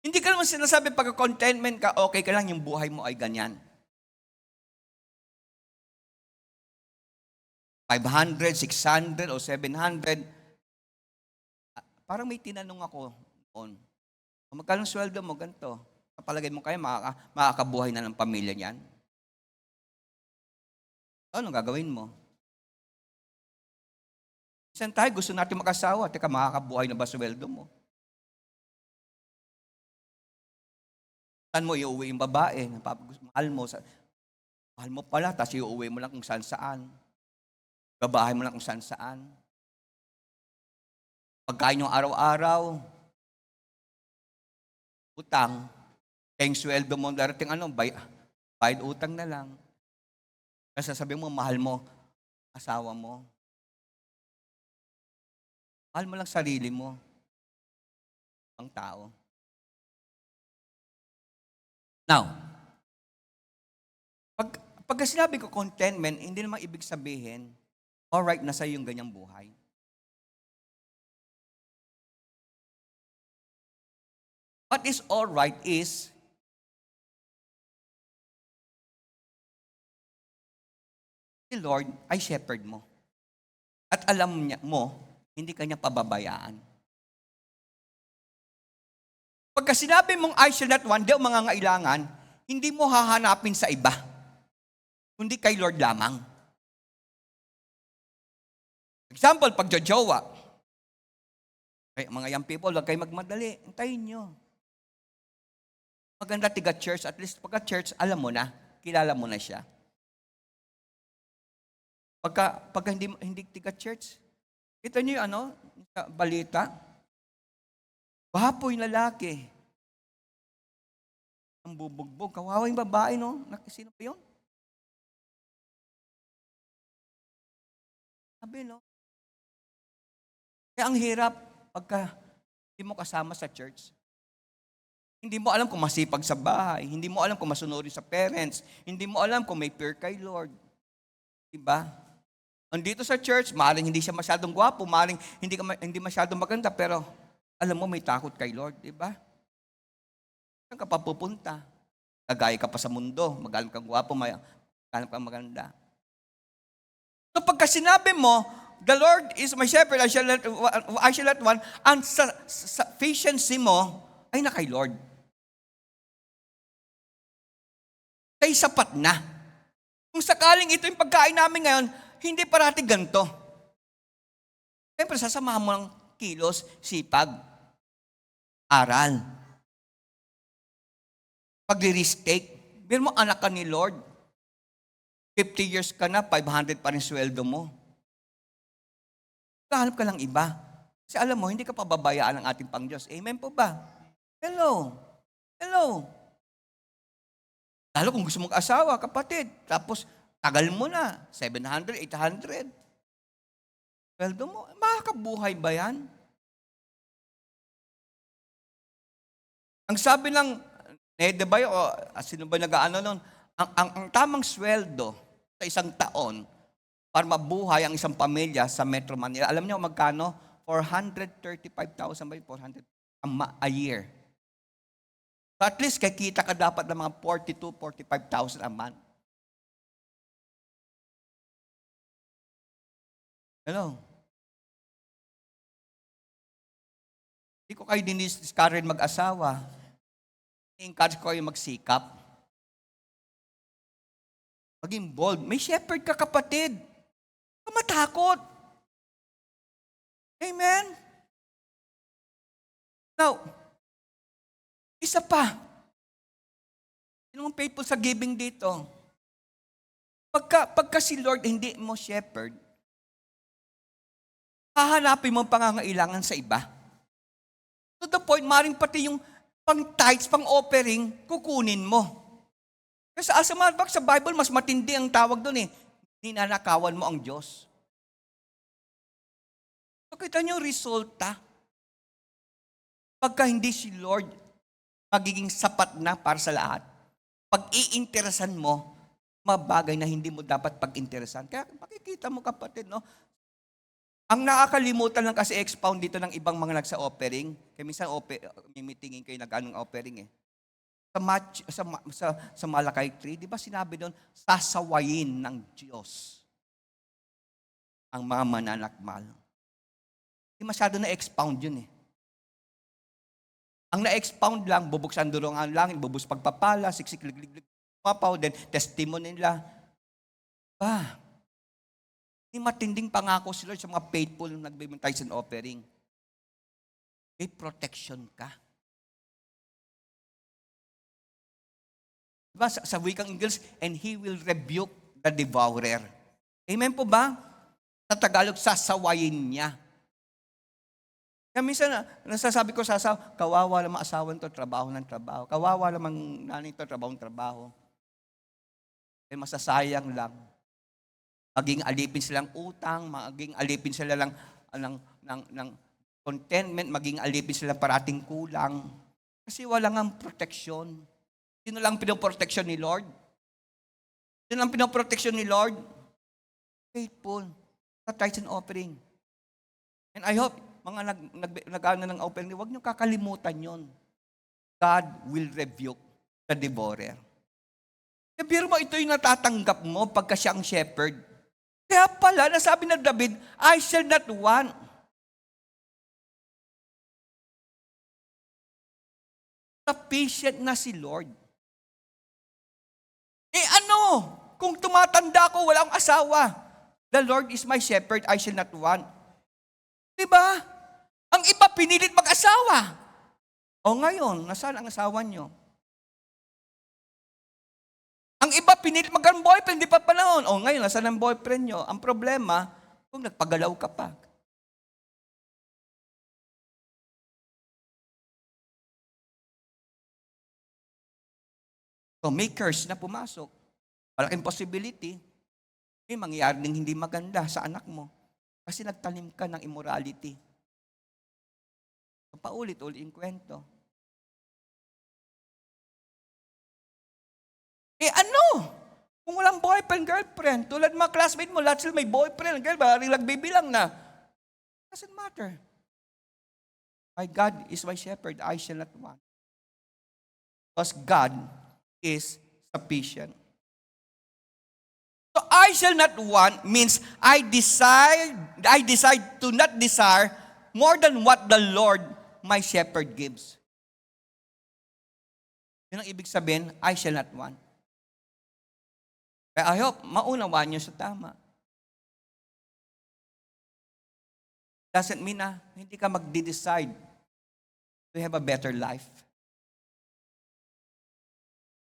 Hindi ka naman sinasabi pagka contentment ka, okay ka lang, yung buhay mo ay ganyan. 500, 600, o 700. Parang may tinanong ako noon. Magkano sweldo mo? Ganito. Kapalagay mo kayo, makakabuhay na ng pamilya niyan. Anong gagawin mo? Minsan tayo, gusto natin makasawa. Teka, makakabuhay na ba sweldo mo? Saan mo iuwi yung babae? Mahal mo pala, tapos iuwi mo lang kung saan-saan. Babahay mo lang kung saan-saan. Pagkain yung araw-araw. Utang. Kaya yung sweldo mo, darating bayad utang na lang. Kasi sasabihin mo, mahal mo, asawa mo. Mahal mo lang sarili mo. Ang tao. Now, pagka sinabi ko contentment, hindi naman ibig sabihin, alright na sa'yo yung ganyang buhay. What is alright is, si Lord ay shepherd mo. At alam mo, hindi kanya pababayaan. Pagka sinabi mong I shall not want, di o mangangailangan, hindi mo hahanapin sa iba, kundi kay Lord lamang. Example, pagjojowa. Mga young people, huwag kayo magmadali. Hintayin nyo. Maganda tiga church, at least pagka church, alam mo na, kilala mo na siya. Pagka hindi tiga church, kita niyo yung sa balita, bahapo yung lalaki. Ang bubugbog, kawawa yung babae, no? Sino pa yun? Sabi, no? Kaya ang hirap pagka hindi mo kasama sa church. Hindi mo alam kung masipag sa bahay. Hindi mo alam kung masunurin sa parents. Hindi mo alam kung may fear kay Lord. Diba? Andito sa church, maaaring hindi siya masyadong gwapo, maaaring hindi masyadong maganda, pero alam mo may takot kay Lord, di ba? Saan ka pa pupunta? Kagaya ka pa sa mundo, magalang kang gwapo, magalang kang maganda. So pagka sinabi mo, the Lord is my shepherd, I shall not want, ang sufficiency mo ay na kay Lord. Kay sapat na. Kung sakaling ito yung pagkain namin ngayon, hindi parati ganito. Siyempre, sasamahan mo ng kilos, sipag, aral. Pag-restake, bilang mo anak ka ni Lord, 50 years ka na, 500 pa rin sweldo mo. Kahanap ka lang iba. Kasi alam mo, hindi ka pababayaan ng ating Pangdiyos. Amen po ba? Hello. Hello. Lalo kung gusto mong asawa, kapatid. Tapos, tagal mo na. 700, 800. Sweldo mo. Makakabuhay ba yan? Ang sabi ng Nede ba o sino ba nag-ano nun? Ang tamang sweldo sa isang taon para mabuhay ang isang pamilya sa Metro Manila. Alam niyo magkano? 435,000 ba? 400 a year. So at least kikita ka dapat ng mga 42,000, 45,000 a month. Hello? Hindi ko kayo dinis-discourage mag-asawa. I-encourage ko kayo magsikap. Maging bold. May shepherd ka, kapatid. Huwag ka matakot. Amen? Now, isa pa. Sino ang faithful sa giving dito? Pagka si Lord hindi mo shepherd, hahanapin mo ang pangangailangan sa iba. To the point, maring pati yung pang-tithes, pang-offering, kukunin mo. Kasi as a matter of fact, sa Bible, mas matindi ang tawag doon eh. Ninanakawan mo ang Diyos. So, kita niyo resulta. Pagka hindi si Lord magiging sapat na para sa lahat, pag iinteresan mo, mabagay na hindi mo dapat pag-interesan. Kaya makikita mo, kapatid, no? Ang nakakalimutan lang kasi expound dito ng ibang mga nagsa-offering. Kaya minsan mimitingin kayo nag-anong offering eh. Sa Malakay 3, di ba sinabi doon, sasawayin ng Diyos ang mga mananakmal. Hindi masyado na-expound yun eh. Ang na-expound lang, bubuksan durungan lang, bubus pagpapala, siksik-lig-lig, mapaw, then testimony nila. May matinding pangako si Lord sa mga faithful na nagbibigay sa offering. May protection ka. Diba? Sa wikang English, and He will rebuke the devourer. Amen po ba? Sa Tagalog, sasawayin niya. Kaya minsan, nasasabi ko sa asawa, kawawa lamang asawa nito, trabaho ng trabaho. Kawawa lamang nanay ito, trabaho ng trabaho. Eh, masasayang lang. Maging alipin silang utang, maging alipin sila lang ng contentment, maging alipin sila parating kulang. Kasi wala nga proteksyon. Sino lang pinoproteksyon ni Lord? Sino lang pinoproteksyon ni Lord? Faithful. Sa tithes and offering. And I hope, mga nag-ano ng offering, huwag niyo kakalimutan yon. God will rebuke the devourer. Pero mo, ito yung natatanggap mo pagka siya ang shepherd. Kaya pala, nasabi na David, I shall not want. Sufficient na si Lord. Eh ano? Kung tumatanda ko, walang asawa. The Lord is my shepherd, I shall not want. Diba? Ang iba pinilit mag-asawa. O ngayon, nasaan ang asawa nyo? Ang iba pinilit mag-boyfriend, hindi pa panahon. O ngayon, nasaan ang boyfriend nyo? Ang problema, kung nagpagalaw ka pa. So, may curse na pumasok. Malaking possibility, may mangyayari ng hindi maganda sa anak mo. Kasi nagtanim ka ng immorality. Paulit-ulit yung kwento. Eh ano? Kung walang boyfriend, girlfriend, tulad mga classmate mo, lahat sila may boyfriend, girlfriend, nagbibilang na. Doesn't matter. My God is my shepherd, I shall not want. Because God is sufficient. So I shall not want means I decide to not desire more than what the Lord, my shepherd, gives. Yun ang ibig sabihin, I shall not want. Kaya I hope, maunawaan niyo sa tama. Doesn't mean na hindi ka magde-decide to have a better life.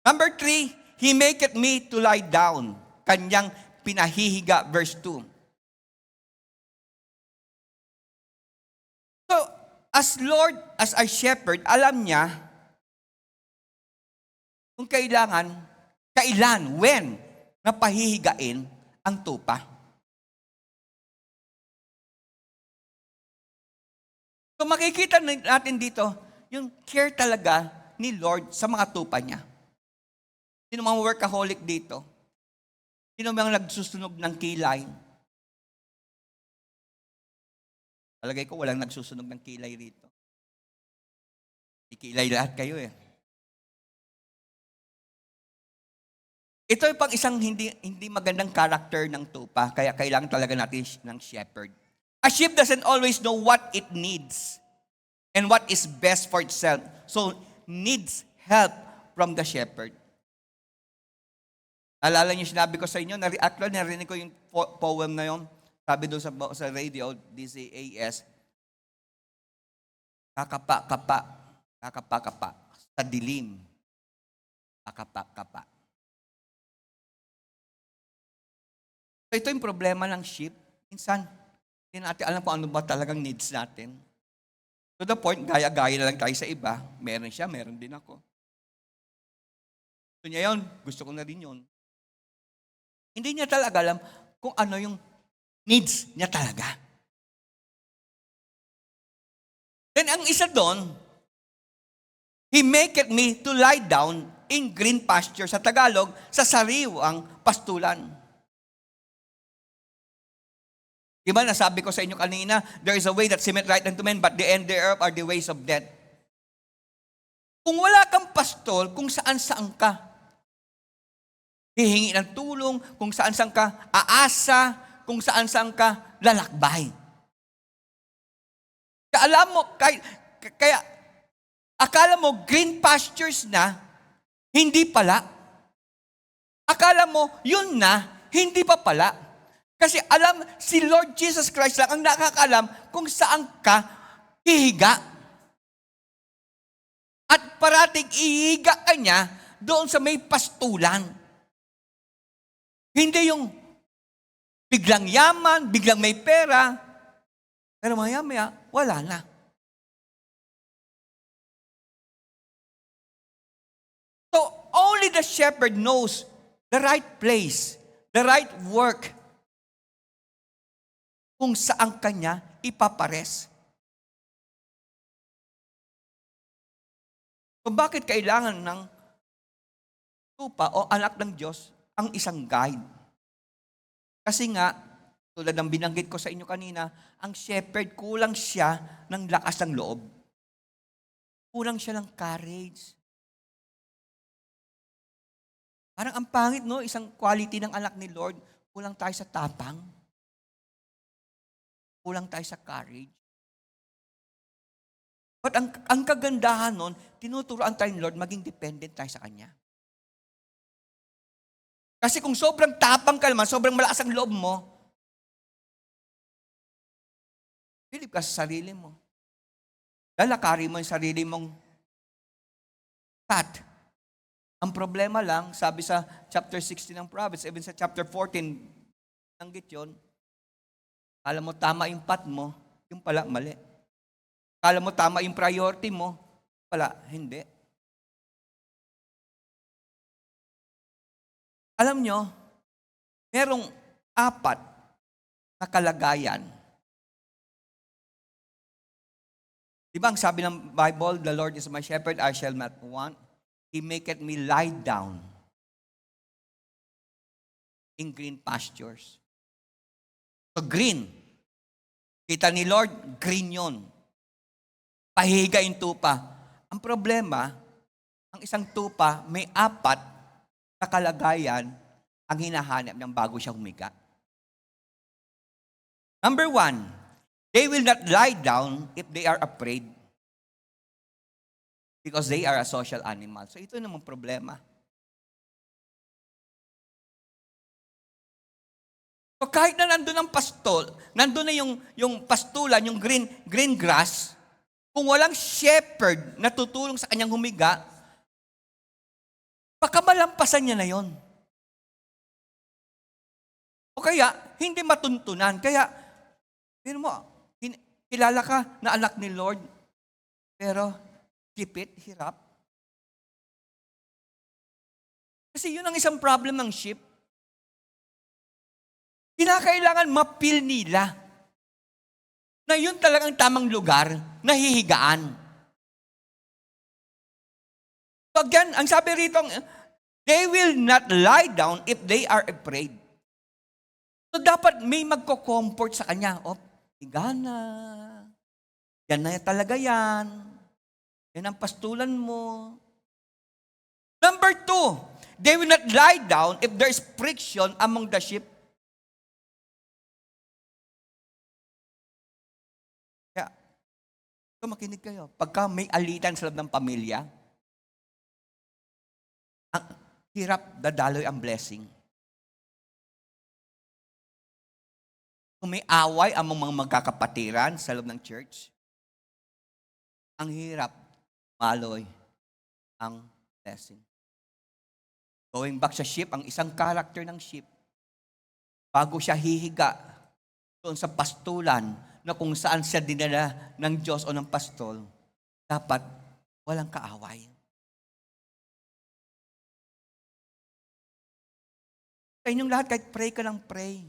Number 3, He maketh me to lie down. Kanyang pinahihiga, verse 2. So, as Lord, as a shepherd, alam niya kung kailan, when, na pahihigain ang tupa. So makikita natin dito, yung care talaga ni Lord sa mga tupa niya. Sino mga workaholic dito? Sino mga nagsusunog ng kilay? Palagay ko walang nagsusunog ng kilay rito. Ikilay lahat kayo eh. Ito yung pang isang hindi magandang character ng tupa, kaya kailangan talaga natin ng shepherd. A sheep doesn't always know what it needs and what is best for itself. So, needs help from the shepherd. Alala niyo, sinabi ko sa inyo, actually narinig ko yung poem na yun. Sabi doon sa radio, DCAS, kakapa-kapa, kakapa-kapa, sa dilim, kakapa-kapa. So, ito yung problema ng sheep. Minsan, hindi natin alam kung ano ba talagang needs natin. To the point, gaya-gaya na lang tayo sa iba. Meron siya, meron din ako. Gusto niya yun, gusto ko na rin yun. Hindi niya talaga alam kung ano yung needs niya talaga. Then ang isa doon, He maketh me to lie down in green pasture. Sa Tagalog, sa sariwang pastulan. Diba, nasabi ko sa inyo kanina, there is a way that seemeth right unto men, but the end thereof are the ways of death. Kung wala kang pastol, kung saan-saan ka, hihingi ng tulong, kung saan-saan ka aasa, kung saan-saan ka lalakbay. Kaya alam mo, kaya akala mo green pastures na, hindi pala. Akala mo, yun na, hindi pa pala. Kasi alam, si Lord Jesus Christ lang ang nakakaalam kung saan ka hihiga. At parating ihiga ka niya doon sa may pastulan. Hindi yung biglang yaman, biglang may pera, pero maya-maya, wala na. So, only the shepherd knows the right place, the right work, kung saan kanya ipapares. So bakit kailangan ng tupa o anak ng Diyos ang isang guide? Kasi nga, tulad ng binanggit ko sa inyo kanina, ang shepherd, kulang siya ng lakas ng loob. Kulang siya ng courage. Parang ang pangit, no? Isang quality ng anak ni Lord, kulang tayo sa tapang. Kulang tayo sa courage. But ang kagandahan nun, tinuturoan tayo ni Lord, maging dependent tayo sa Kanya. Kasi kung sobrang tapang ka naman, sobrang malakas ang loob mo, bilib ka sa sarili mo. Lalakari mo yung sarili mong path. Ang problema lang, sabi sa chapter 16 ng Proverbs, even sa chapter 14, nanggit yun, kala mo tama yung path mo, yung pala mali. Kala mo tama yung priority mo, pala hindi. Alam nyo, merong 4 na kalagayan. Diba ang sabi ng Bible, the Lord is my shepherd, I shall not want. He maketh me lie down in green pastures. So green. Kita ni Lord, green yon. pahiga yung tupa. Ang problema, ang isang tupa may 4 na kalagayan ang hinahanap ng bago siya humiga. Number 1, they will not lie down if they are afraid because they are a social animal. So ito namang problema. So kahit na nandun ang pastol, nandun na yung pastulan, yung green grass, kung walang shepherd na tutulong sa kanyang humiga, baka malampasan niya na yon. O kaya, hindi matuntunan. Kaya, pero mo, kilala ka na anak ni Lord, pero kipit, hirap. Kasi yun ang isang problem ng sheep. Kinakailangan mapil nila na yun talagang tamang lugar na hihigaan. So again, ang sabi rito, they will not lie down if they are afraid. So dapat may magko-comfort sa kanya. O, higa na. Yan na talaga yan. Yan ang pastulan mo. Number 2, they will not lie down if there is friction among the sheep. So makinig kayo. Pagka may alitan sa loob ng pamilya, ang hirap dadaloy ang blessing. Kung may away ang mga magkakapatiran sa loob ng church, ang hirap maloy ang blessing. Going back sa sheep, ang isang character ng sheep, bago siya hihiga doon sa pastulan, na kung saan siya dinala ng Diyos o ng pastol, dapat walang kaaway. Sa inyong lahat, kahit pray ka ng pray.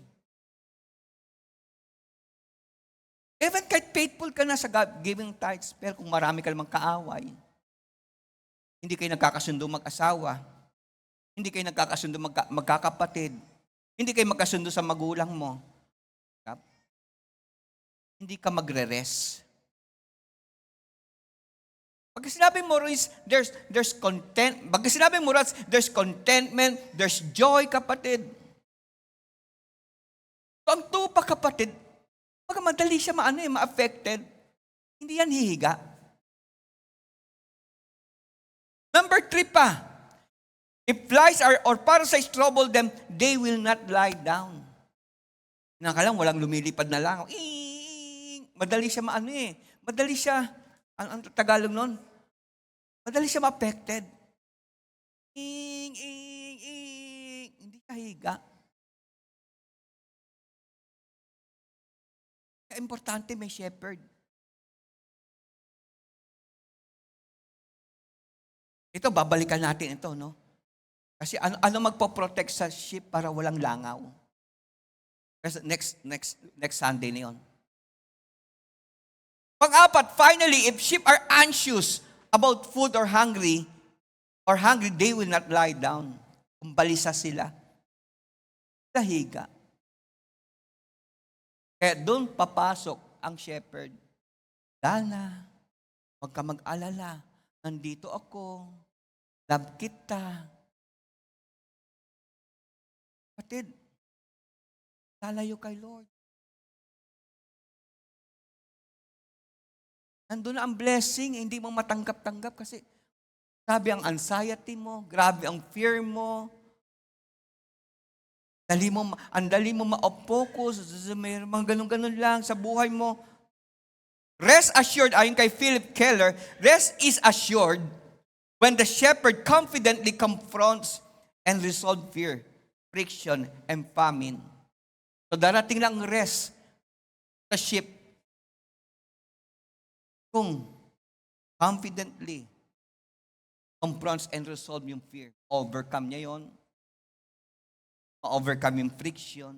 Even kahit faithful ka na sa giving tithes, pero kung marami ka namang kaaway, hindi kayo nagkakasundo mag-asawa, hindi kayo nagkakasundo magkakapatid, hindi kayo magkasundo sa magulang mo, hindi ka magre-rest. Pag sinabi mo is there's content. Pag sinabi mo there's contentment, there's joy, kapatid. So ang tupa, kapatid, pag madali siya ma-affected, hindi yan hihiga. Number 3 pa, if flies or parasites trouble them, they will not lie down. Nakalang walang lumilipad na langaw. Madali siya madali siya, ang Tagalog nun? Madali siya ma-affected. Hindi ka higa. Kaya importante may shepherd. Ito, babalikan natin ito, no? Kasi ano magpo-protect sa sheep para walang langaw? Kasi next Sunday na yun. Pang-4, finally, if sheep are anxious about food or hungry, they will not lie down. Kung balisa sila, kahiga. Kaya doon papasok ang shepherd. Dana, huwag ka mag-alala. Nandito ako. Love kita. Kapatid, lalayo kay Lord. Nandun na ang blessing, hindi mo matanggap-tanggap kasi grabe ang anxiety mo, grabe ang fear mo. Ang dali mo ma-focus, may mga ganun-ganun lang sa buhay mo. Rest assured, ayon kay Philip Keller, rest is assured when the shepherd confidently confronts and resolves fear, friction, and famine. So darating lang rest sa sheep kung confidently confronts and resolve yung fear. Overcome niya yon. Ma-overcome yung friction.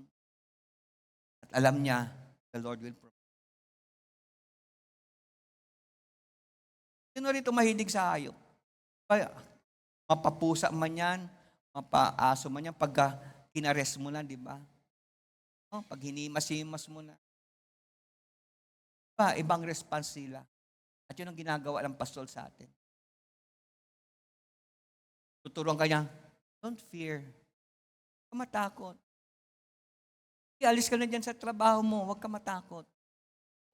At alam niya, the Lord will provide. Sino rito mahilig sa hayop? Kaya, mapapusa man yan, mapaaso man yan, pagka kinares mo na, di ba? Pag hinimas-himas mo na. Ibang response sila. At yun ang ginagawa ng pastol sa atin. Tuturuan ka niya, don't fear. Huwag ka matakot. Ialis ka na dyan sa trabaho mo, huwag ka matakot.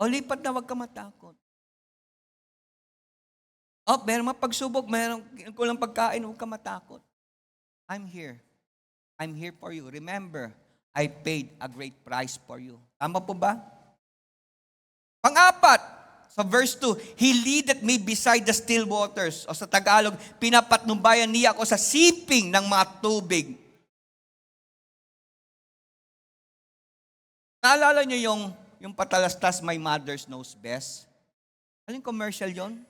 O lipat na, huwag ka matakot. O, meron mga pagsubok, meron kulang pagkain, huwag ka matakot. I'm here. I'm here for you. Remember, I paid a great price for you. Tama po ba? Pang-apat, sa verse 2, He leadeth me beside the still waters. O sa Tagalog, pinapatnubayan niya ako sa siping ng mga tubig. Naalala niyo yung patalastas, my mother's knows best? Aling commercial yon?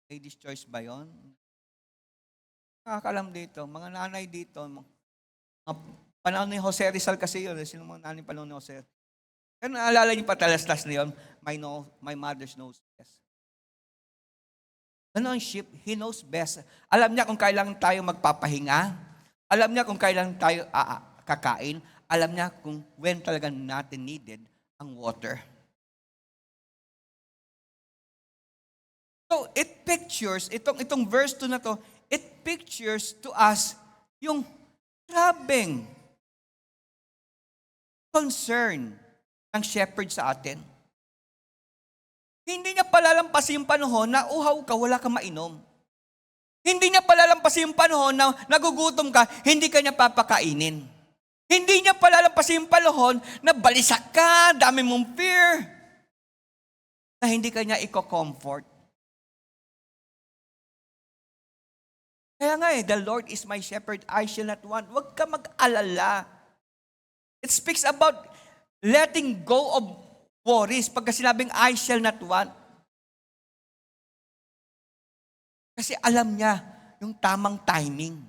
Ladies' Choice ba yon? Nakakalam dito, mga nanay dito, mga panahon ni Jose Rizal kasi yun, sino mga nanay panahon ni Jose? Pero naalala niyo patalastas na yun, my mother's knows best. Ano ang sheep? He knows best. Alam niya kung kailan tayo magpapahinga. Alam niya kung kailan tayo kakain. Alam niya kung when talaga natin needed ang water. So, it pictures, itong verse 2 na to, it pictures to us yung grabeng concern ng shepherd sa atin. Hindi niya palalampasin yung panahon na uhaw ka, wala kang mainom. Hindi niya palalampasin yung panahon na nagugutom ka, hindi ka niya papakainin. Hindi niya palalampasin yung panahon na balisak ka, dami mong fear, na hindi ka niya i-comfort. Kaya nga the Lord is my shepherd, I shall not want. Huwag ka mag-alala. It speaks about letting go of worries. Pagka sinabing I shall not want, kasi alam niya yung tamang timing.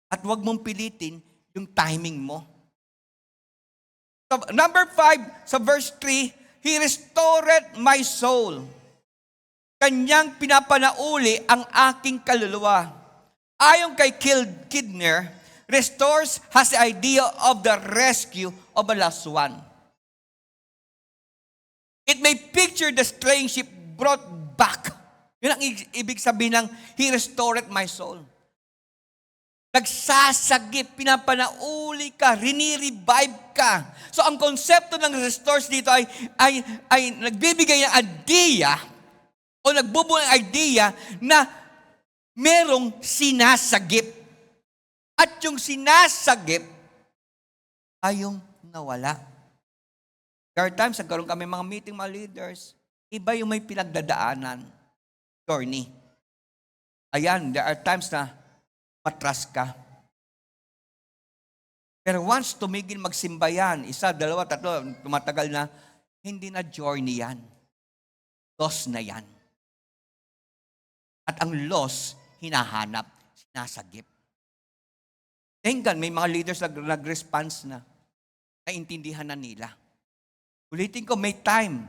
At huwag mong pilitin yung timing mo. So, number 5, sa verse 3, He restored my soul. Kanyang pinapanauli ang aking kaluluwa. Ayon kay Kidner, restores has the idea of the rescue of a lost one. It may picture the strange ship brought back. Yun ang ibig sabihin ng He restored my soul. Nagsasagip, pinapanauli ka, rini-revive ka. So ang konsepto ng restores dito ay nagbibigay ng idea o nagbubuo ng idea na merong sinasagip. At yung sinasagip ay yung nawala. There are times, nagkaroon kami mga meeting, mga leaders, iba yung may pinagdadaanan. Journey. Ayan, there are times na matras ka. Pero once tumigil magsimba yan, 1, 2, 3, tumatagal na, hindi na journey yan. Loss na yan. At ang loss, hinahanap, sinasagip. Thank God, may mga leaders nag-response na. Naintindihan na nila. Ulitin ko, may time.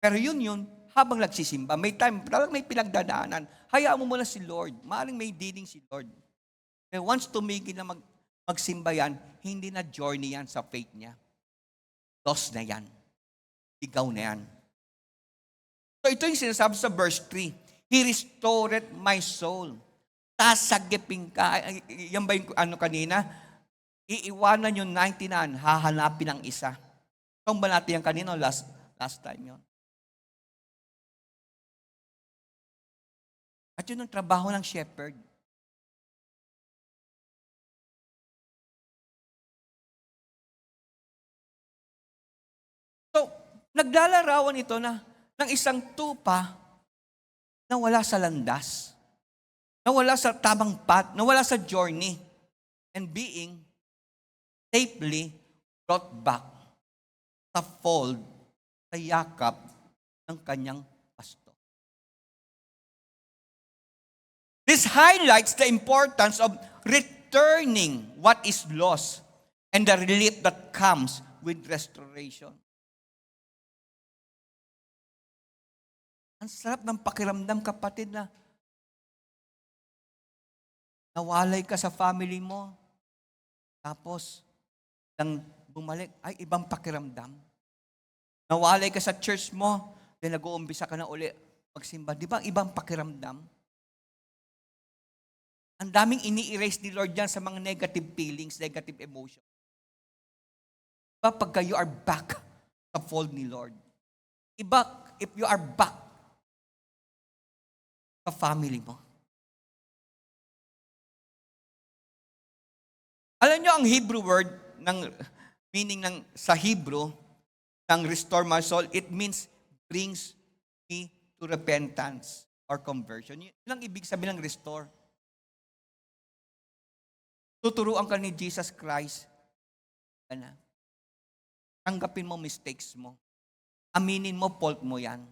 Pero yun, habang nagsisimba, may time, talagang may pinagdadaanan. Hayaan mo muna si Lord. Maaring may dealing si Lord. Pero once tumigil na magsimba yan, hindi na journey yan sa faith niya. Loss na yan. Ligaw na yan. So ito yung sinasabi sa verse 3. He restored my soul. Sasagipin ka. Yan ba yung kanina? Iiwanan yung 99, hahanapin ang isa. Kung ba natin yan kanina, last time yun. At yun ang trabaho ng shepherd. So, naglalarawan ito ng isang tupa na wala sa landas, na wala sa tamang path, na wala sa journey, and being safely brought back sa fold, sa yakap ng kanyang pastor. This highlights the importance of returning what is lost and the relief that comes with restoration. Ang sarap ng pakiramdam, kapatid, na nawalay ka sa family mo. Tapos, nang bumalik, ay ibang pakiramdam. Nawalay ka sa church mo, then nag-uumpisa ka na uli magsimba. Di ba ibang pakiramdam? Ang daming ini-erase ni Lord yan sa mga negative feelings, negative emotions. Iba pagka you are back sa fold ni Lord. Iba if you are back sa family mo. Alam nyo ang Hebrew word, meaning sa Hebrew, ng restore my soul, it means brings me to repentance or conversion. Yun ang ibig sabihin ng restore. Tuturuan ka ni Jesus Christ. Tanggapin mo mistakes mo. Aminin mo, fault mo yan.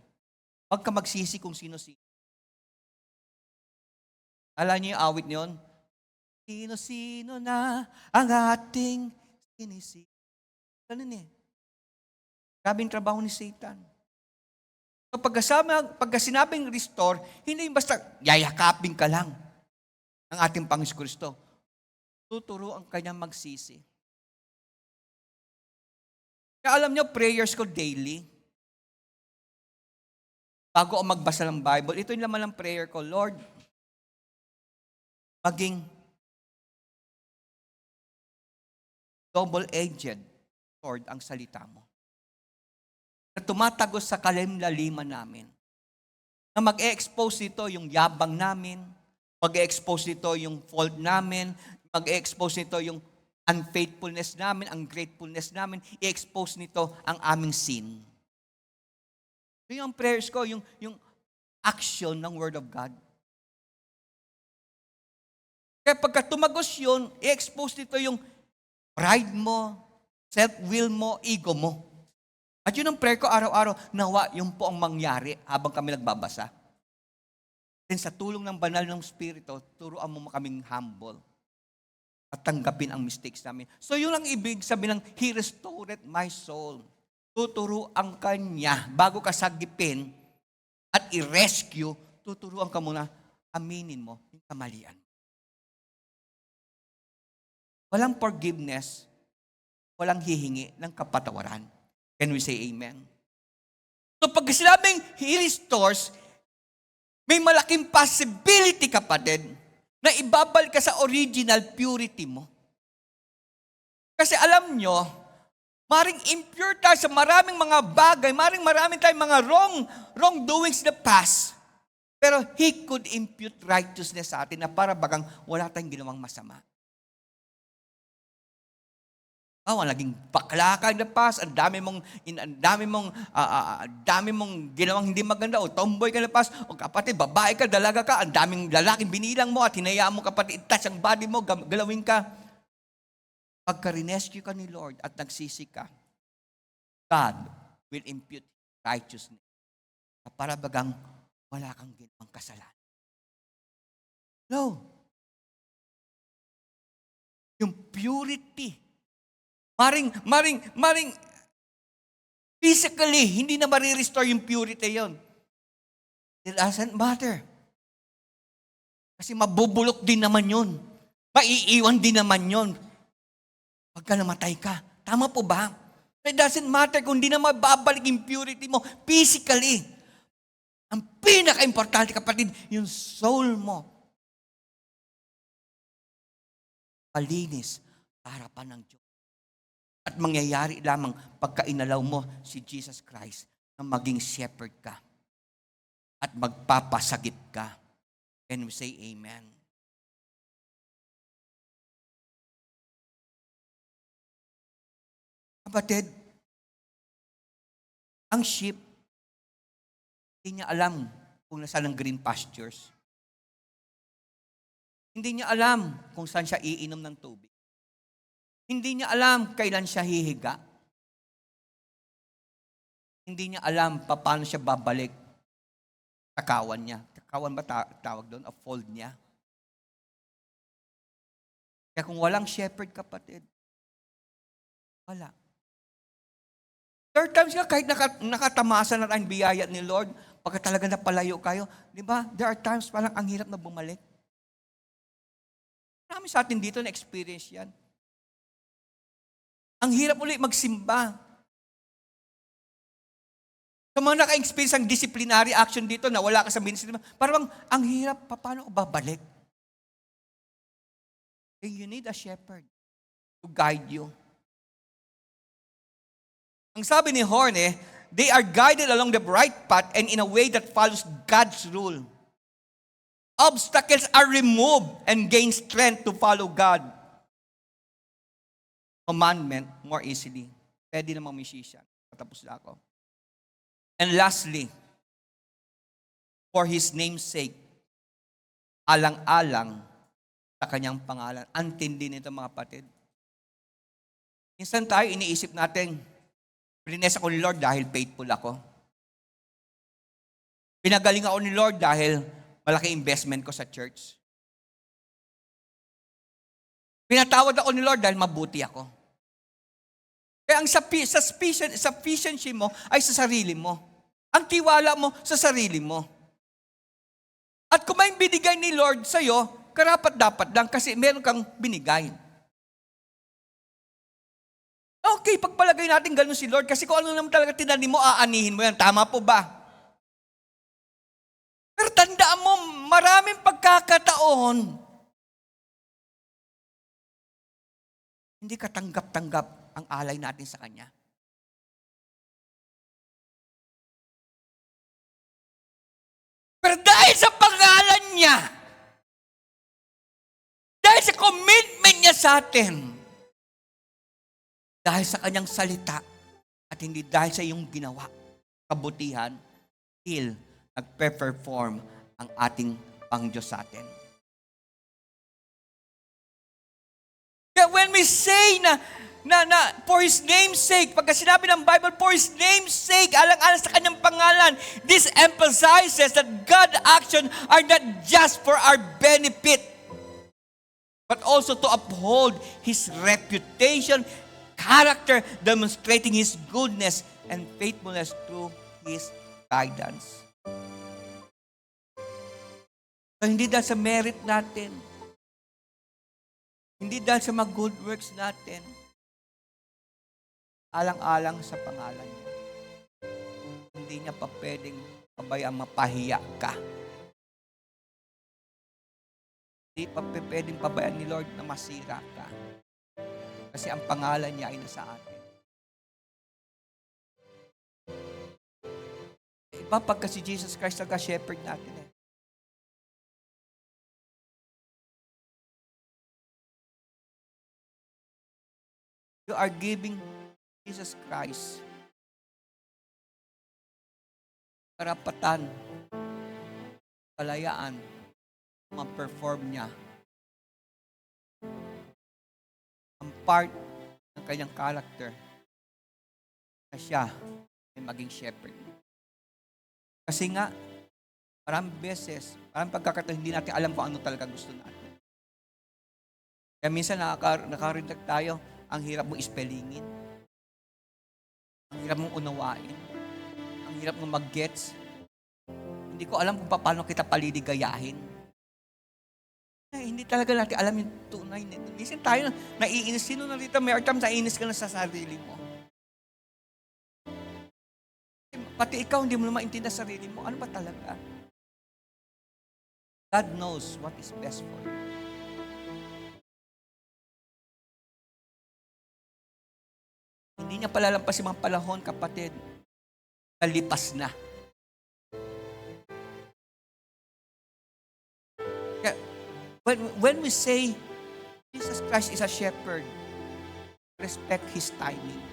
Huwag ka magsisi kung sino-sino. Alam niyo yung awit niyon? Sino-sino na ang ating sinisisi. Ganun eh. Grabing trabaho ni Satan. So pagka sinabing restore, hindi basta yayakapin ka lang ng ating Panginoon Kristo. Tuturo ang kanyang magsisi. Kaya alam niyo, prayers ko daily. Bago ako magbasa ng Bible, ito yung laman ng prayer ko, Lord, maging double-edged sword ang salita mo. Na tumatagos sa kalimlaliman namin. Na mag-e-expose nito yung yabang namin, mag-e-expose nito yung fault namin, mag-e-expose nito yung unfaithfulness namin, ang gratefulness namin, i-expose nito ang aming sin. So yung prayers ko, yung action ng Word of God. Kaya pagka tumagos yun, i-expose nito yung pride mo, self-will mo, ego mo. At yun ang prayer ko araw-araw, nawa yung po ang mangyari habang kami nagbabasa. Then sa tulong ng banal ng Espiritu, turuan mo kaming humble at tanggapin ang mistakes namin. So yun ang ibig sabihin ng He restored my soul. Tuturuan ka niya bago ka sagipin at i-rescue, tuturuan ka muna, aminin mo yung kamalian. Walang forgiveness, walang hihingi ng kapatawaran. Can we say amen? So pag sinabing He restores, may malaking possibility, kapatid, na ibabalik ka sa original purity mo. Kasi alam nyo, maring impure tayo sa maraming mga bagay, maraming tayong mga wrongdoings in the past. Pero He could impute righteousness sa atin na para bagang wala tayong ginawang masama. Naging bakla ka in the past, ang dami mong ginawang hindi maganda, o tomboy ka in the past, o kapatid, babae ka, dalaga ka, ang daming lalaking binilang mo at hinayaan mo kapatid, touch ang body mo, galawin ka. Pagka rinescue ka ni Lord at nagsisi ka, God will impute righteousness. Para bagang wala kang ginawang kasalanan. No. Yung purity, Maring, physically, hindi na ma-restore yung purity yon. It doesn't matter. Kasi mabubulok din naman yun. Maiiwan din naman yun. Pagka namatay ka. Tama po ba? It doesn't matter kung hindi na mababalik yung purity mo physically. Ang pinaka-importante, kapatid, yung soul mo. Malinis sa harapan ng Diyos. At mangyayari lamang pagka inalaw mo si Jesus Christ na maging shepherd ka at magpapasagip ka. Can we say amen? Kapatid, ang sheep, hindi niya alam kung nasaan ang green pastures. Hindi niya alam kung saan siya iinom ng tubig. Hindi niya alam kailan siya hihiga. Hindi niya alam paano siya babalik sa kawan niya. Kawan ba tawag doon? O fold niya. Kaya kung walang shepherd, kapatid, wala. Third times nga, kahit nakatamasa na tayong biyaya ni Lord, pagka talaga napalayo kayo, di ba? There are times parang ang hirap na bumalik. Marami sa atin dito na experience yan. Ang hirap uli magsimba. Sa mga naka-experience ang disciplinary action dito na wala ka sa ministry, parang ang hirap, paano ko babalik? You need a shepherd to guide you. Ang sabi ni Horne, they are guided along the right path and in a way that follows God's rule. Obstacles are removed and gain strength to follow God. Commandment more easily. Pwede namang musician. Patapos na ako. And lastly, for His name's sake, alang-alang sa kanyang pangalan. Antindi nito mga kapatid. Minsan tayo iniisip natin, bless ako ni Lord dahil faithful ako. Pinagaling ako ni Lord dahil malaki investment ko sa church. Pinatawad ako ni Lord dahil mabuti ako. Kaya ang sufficiency mo ay sa sarili mo. Ang tiwala mo sa sarili mo. At kung may binigay ni Lord sa'yo, karapat-dapat lang kasi meron kang binigay. Okay, pagpalagay natin ganun si Lord kasi kung ano naman talaga tinanim mo, aanihin mo yan. Tama po ba? Pero tandaan mo, maraming pagkakataon, hindi ka tanggap-tanggap ang alay natin sa Kanya. Pero dahil sa pangalan niya, dahil sa commitment niya sa atin, dahil sa kanyang salita, at hindi dahil sa iyong ginawa, kabutihan, still, nagpe-perform ang ating Pangdiyos sa atin. Kaya when we say na for His name's sake, pagka sinabi ng Bible, for His name's sake, alang-alang sa kanyang pangalan, this emphasizes that God's actions are not just for our benefit, but also to uphold His reputation, character, demonstrating His goodness and faithfulness through His guidance. So, hindi dahil sa merit natin, hindi dahil sa mga good works natin, alang-alang sa pangalan niya. Hindi niya pa pwedeng pabayaan mapahiya ka. Hindi pa pwedeng pabayaan ni Lord na masira ka. Kasi ang pangalan niya ay nasa atin. Iba pagka si Jesus Christ nagka-shepherd natin eh. You are giving Jesus Christ karapatan, kalayaan, ma-perform niya ang part ng kanyang character na siya ay maging shepherd. Kasi nga, maraming beses, maraming pagkakataon, hindi natin alam kung ano talaga gusto natin. Kaya minsan nakarinig tayo, ang hirap mo ispellingin. Ang hirap mong unawain. Ang hirap mong mag-gets. Hindi ko alam kung paano kita paliligayahin. Hindi talaga natin alam yung tunay nito. Minsan tayo naiinis. Sino na dito? May times naiinis ka na sa sarili mo. Pati ikaw, hindi mo na maintindihan sa sarili mo. Ano ba talaga? God knows what is best for you. Hindi niya palalampas yung mga panahon, kapatid. Nalipas na. Kaya, when we say Jesus Christ is a shepherd, respect His timing.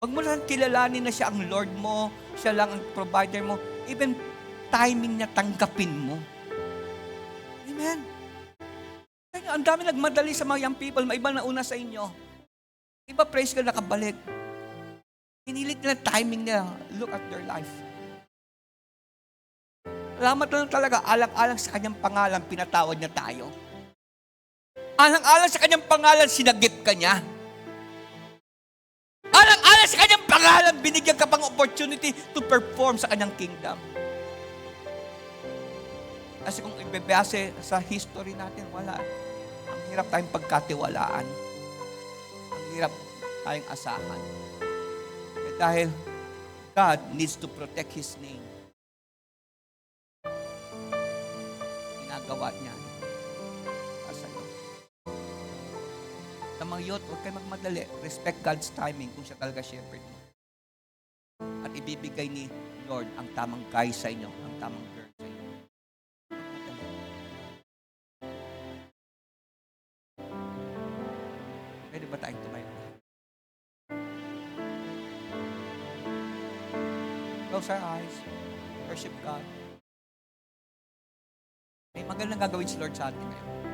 Huwag mo lang kilalanin na siya ang Lord mo, siya lang ang provider mo. Even timing niya, tanggapin mo. Amen. Ang dami nagmadali sa mga young people, may iba na una sa inyo. Iba, praise God, nakabalik. Hinilit nila timing nila. Look at their life. Salamat lang talaga, alang-alang sa kanyang pangalan, pinatawad niya tayo. Alang-alang sa kanyang pangalan, sinagip ka niya. Alang-alang sa kanyang pangalan, binigyan ka pang opportunity to perform sa kanyang kingdom. Kasi kung ibebase sa history natin, wala. Ang hirap tayong pagkatiwalaan. mahirap tayong asahan. Dahil God needs to protect His name. Ginagawa niya sa'yo. Sa mga youth, huwag kayo magmadali. Respect God's timing kung siya talaga shepherd mo. At ibibigay ni Lord ang tamang guy sa inyo, ang tamang girl sa inyo. Pwede ba tayong tumayo? Close our eyes. Worship God. May magandang gagawin si Lord sa atin ngayon.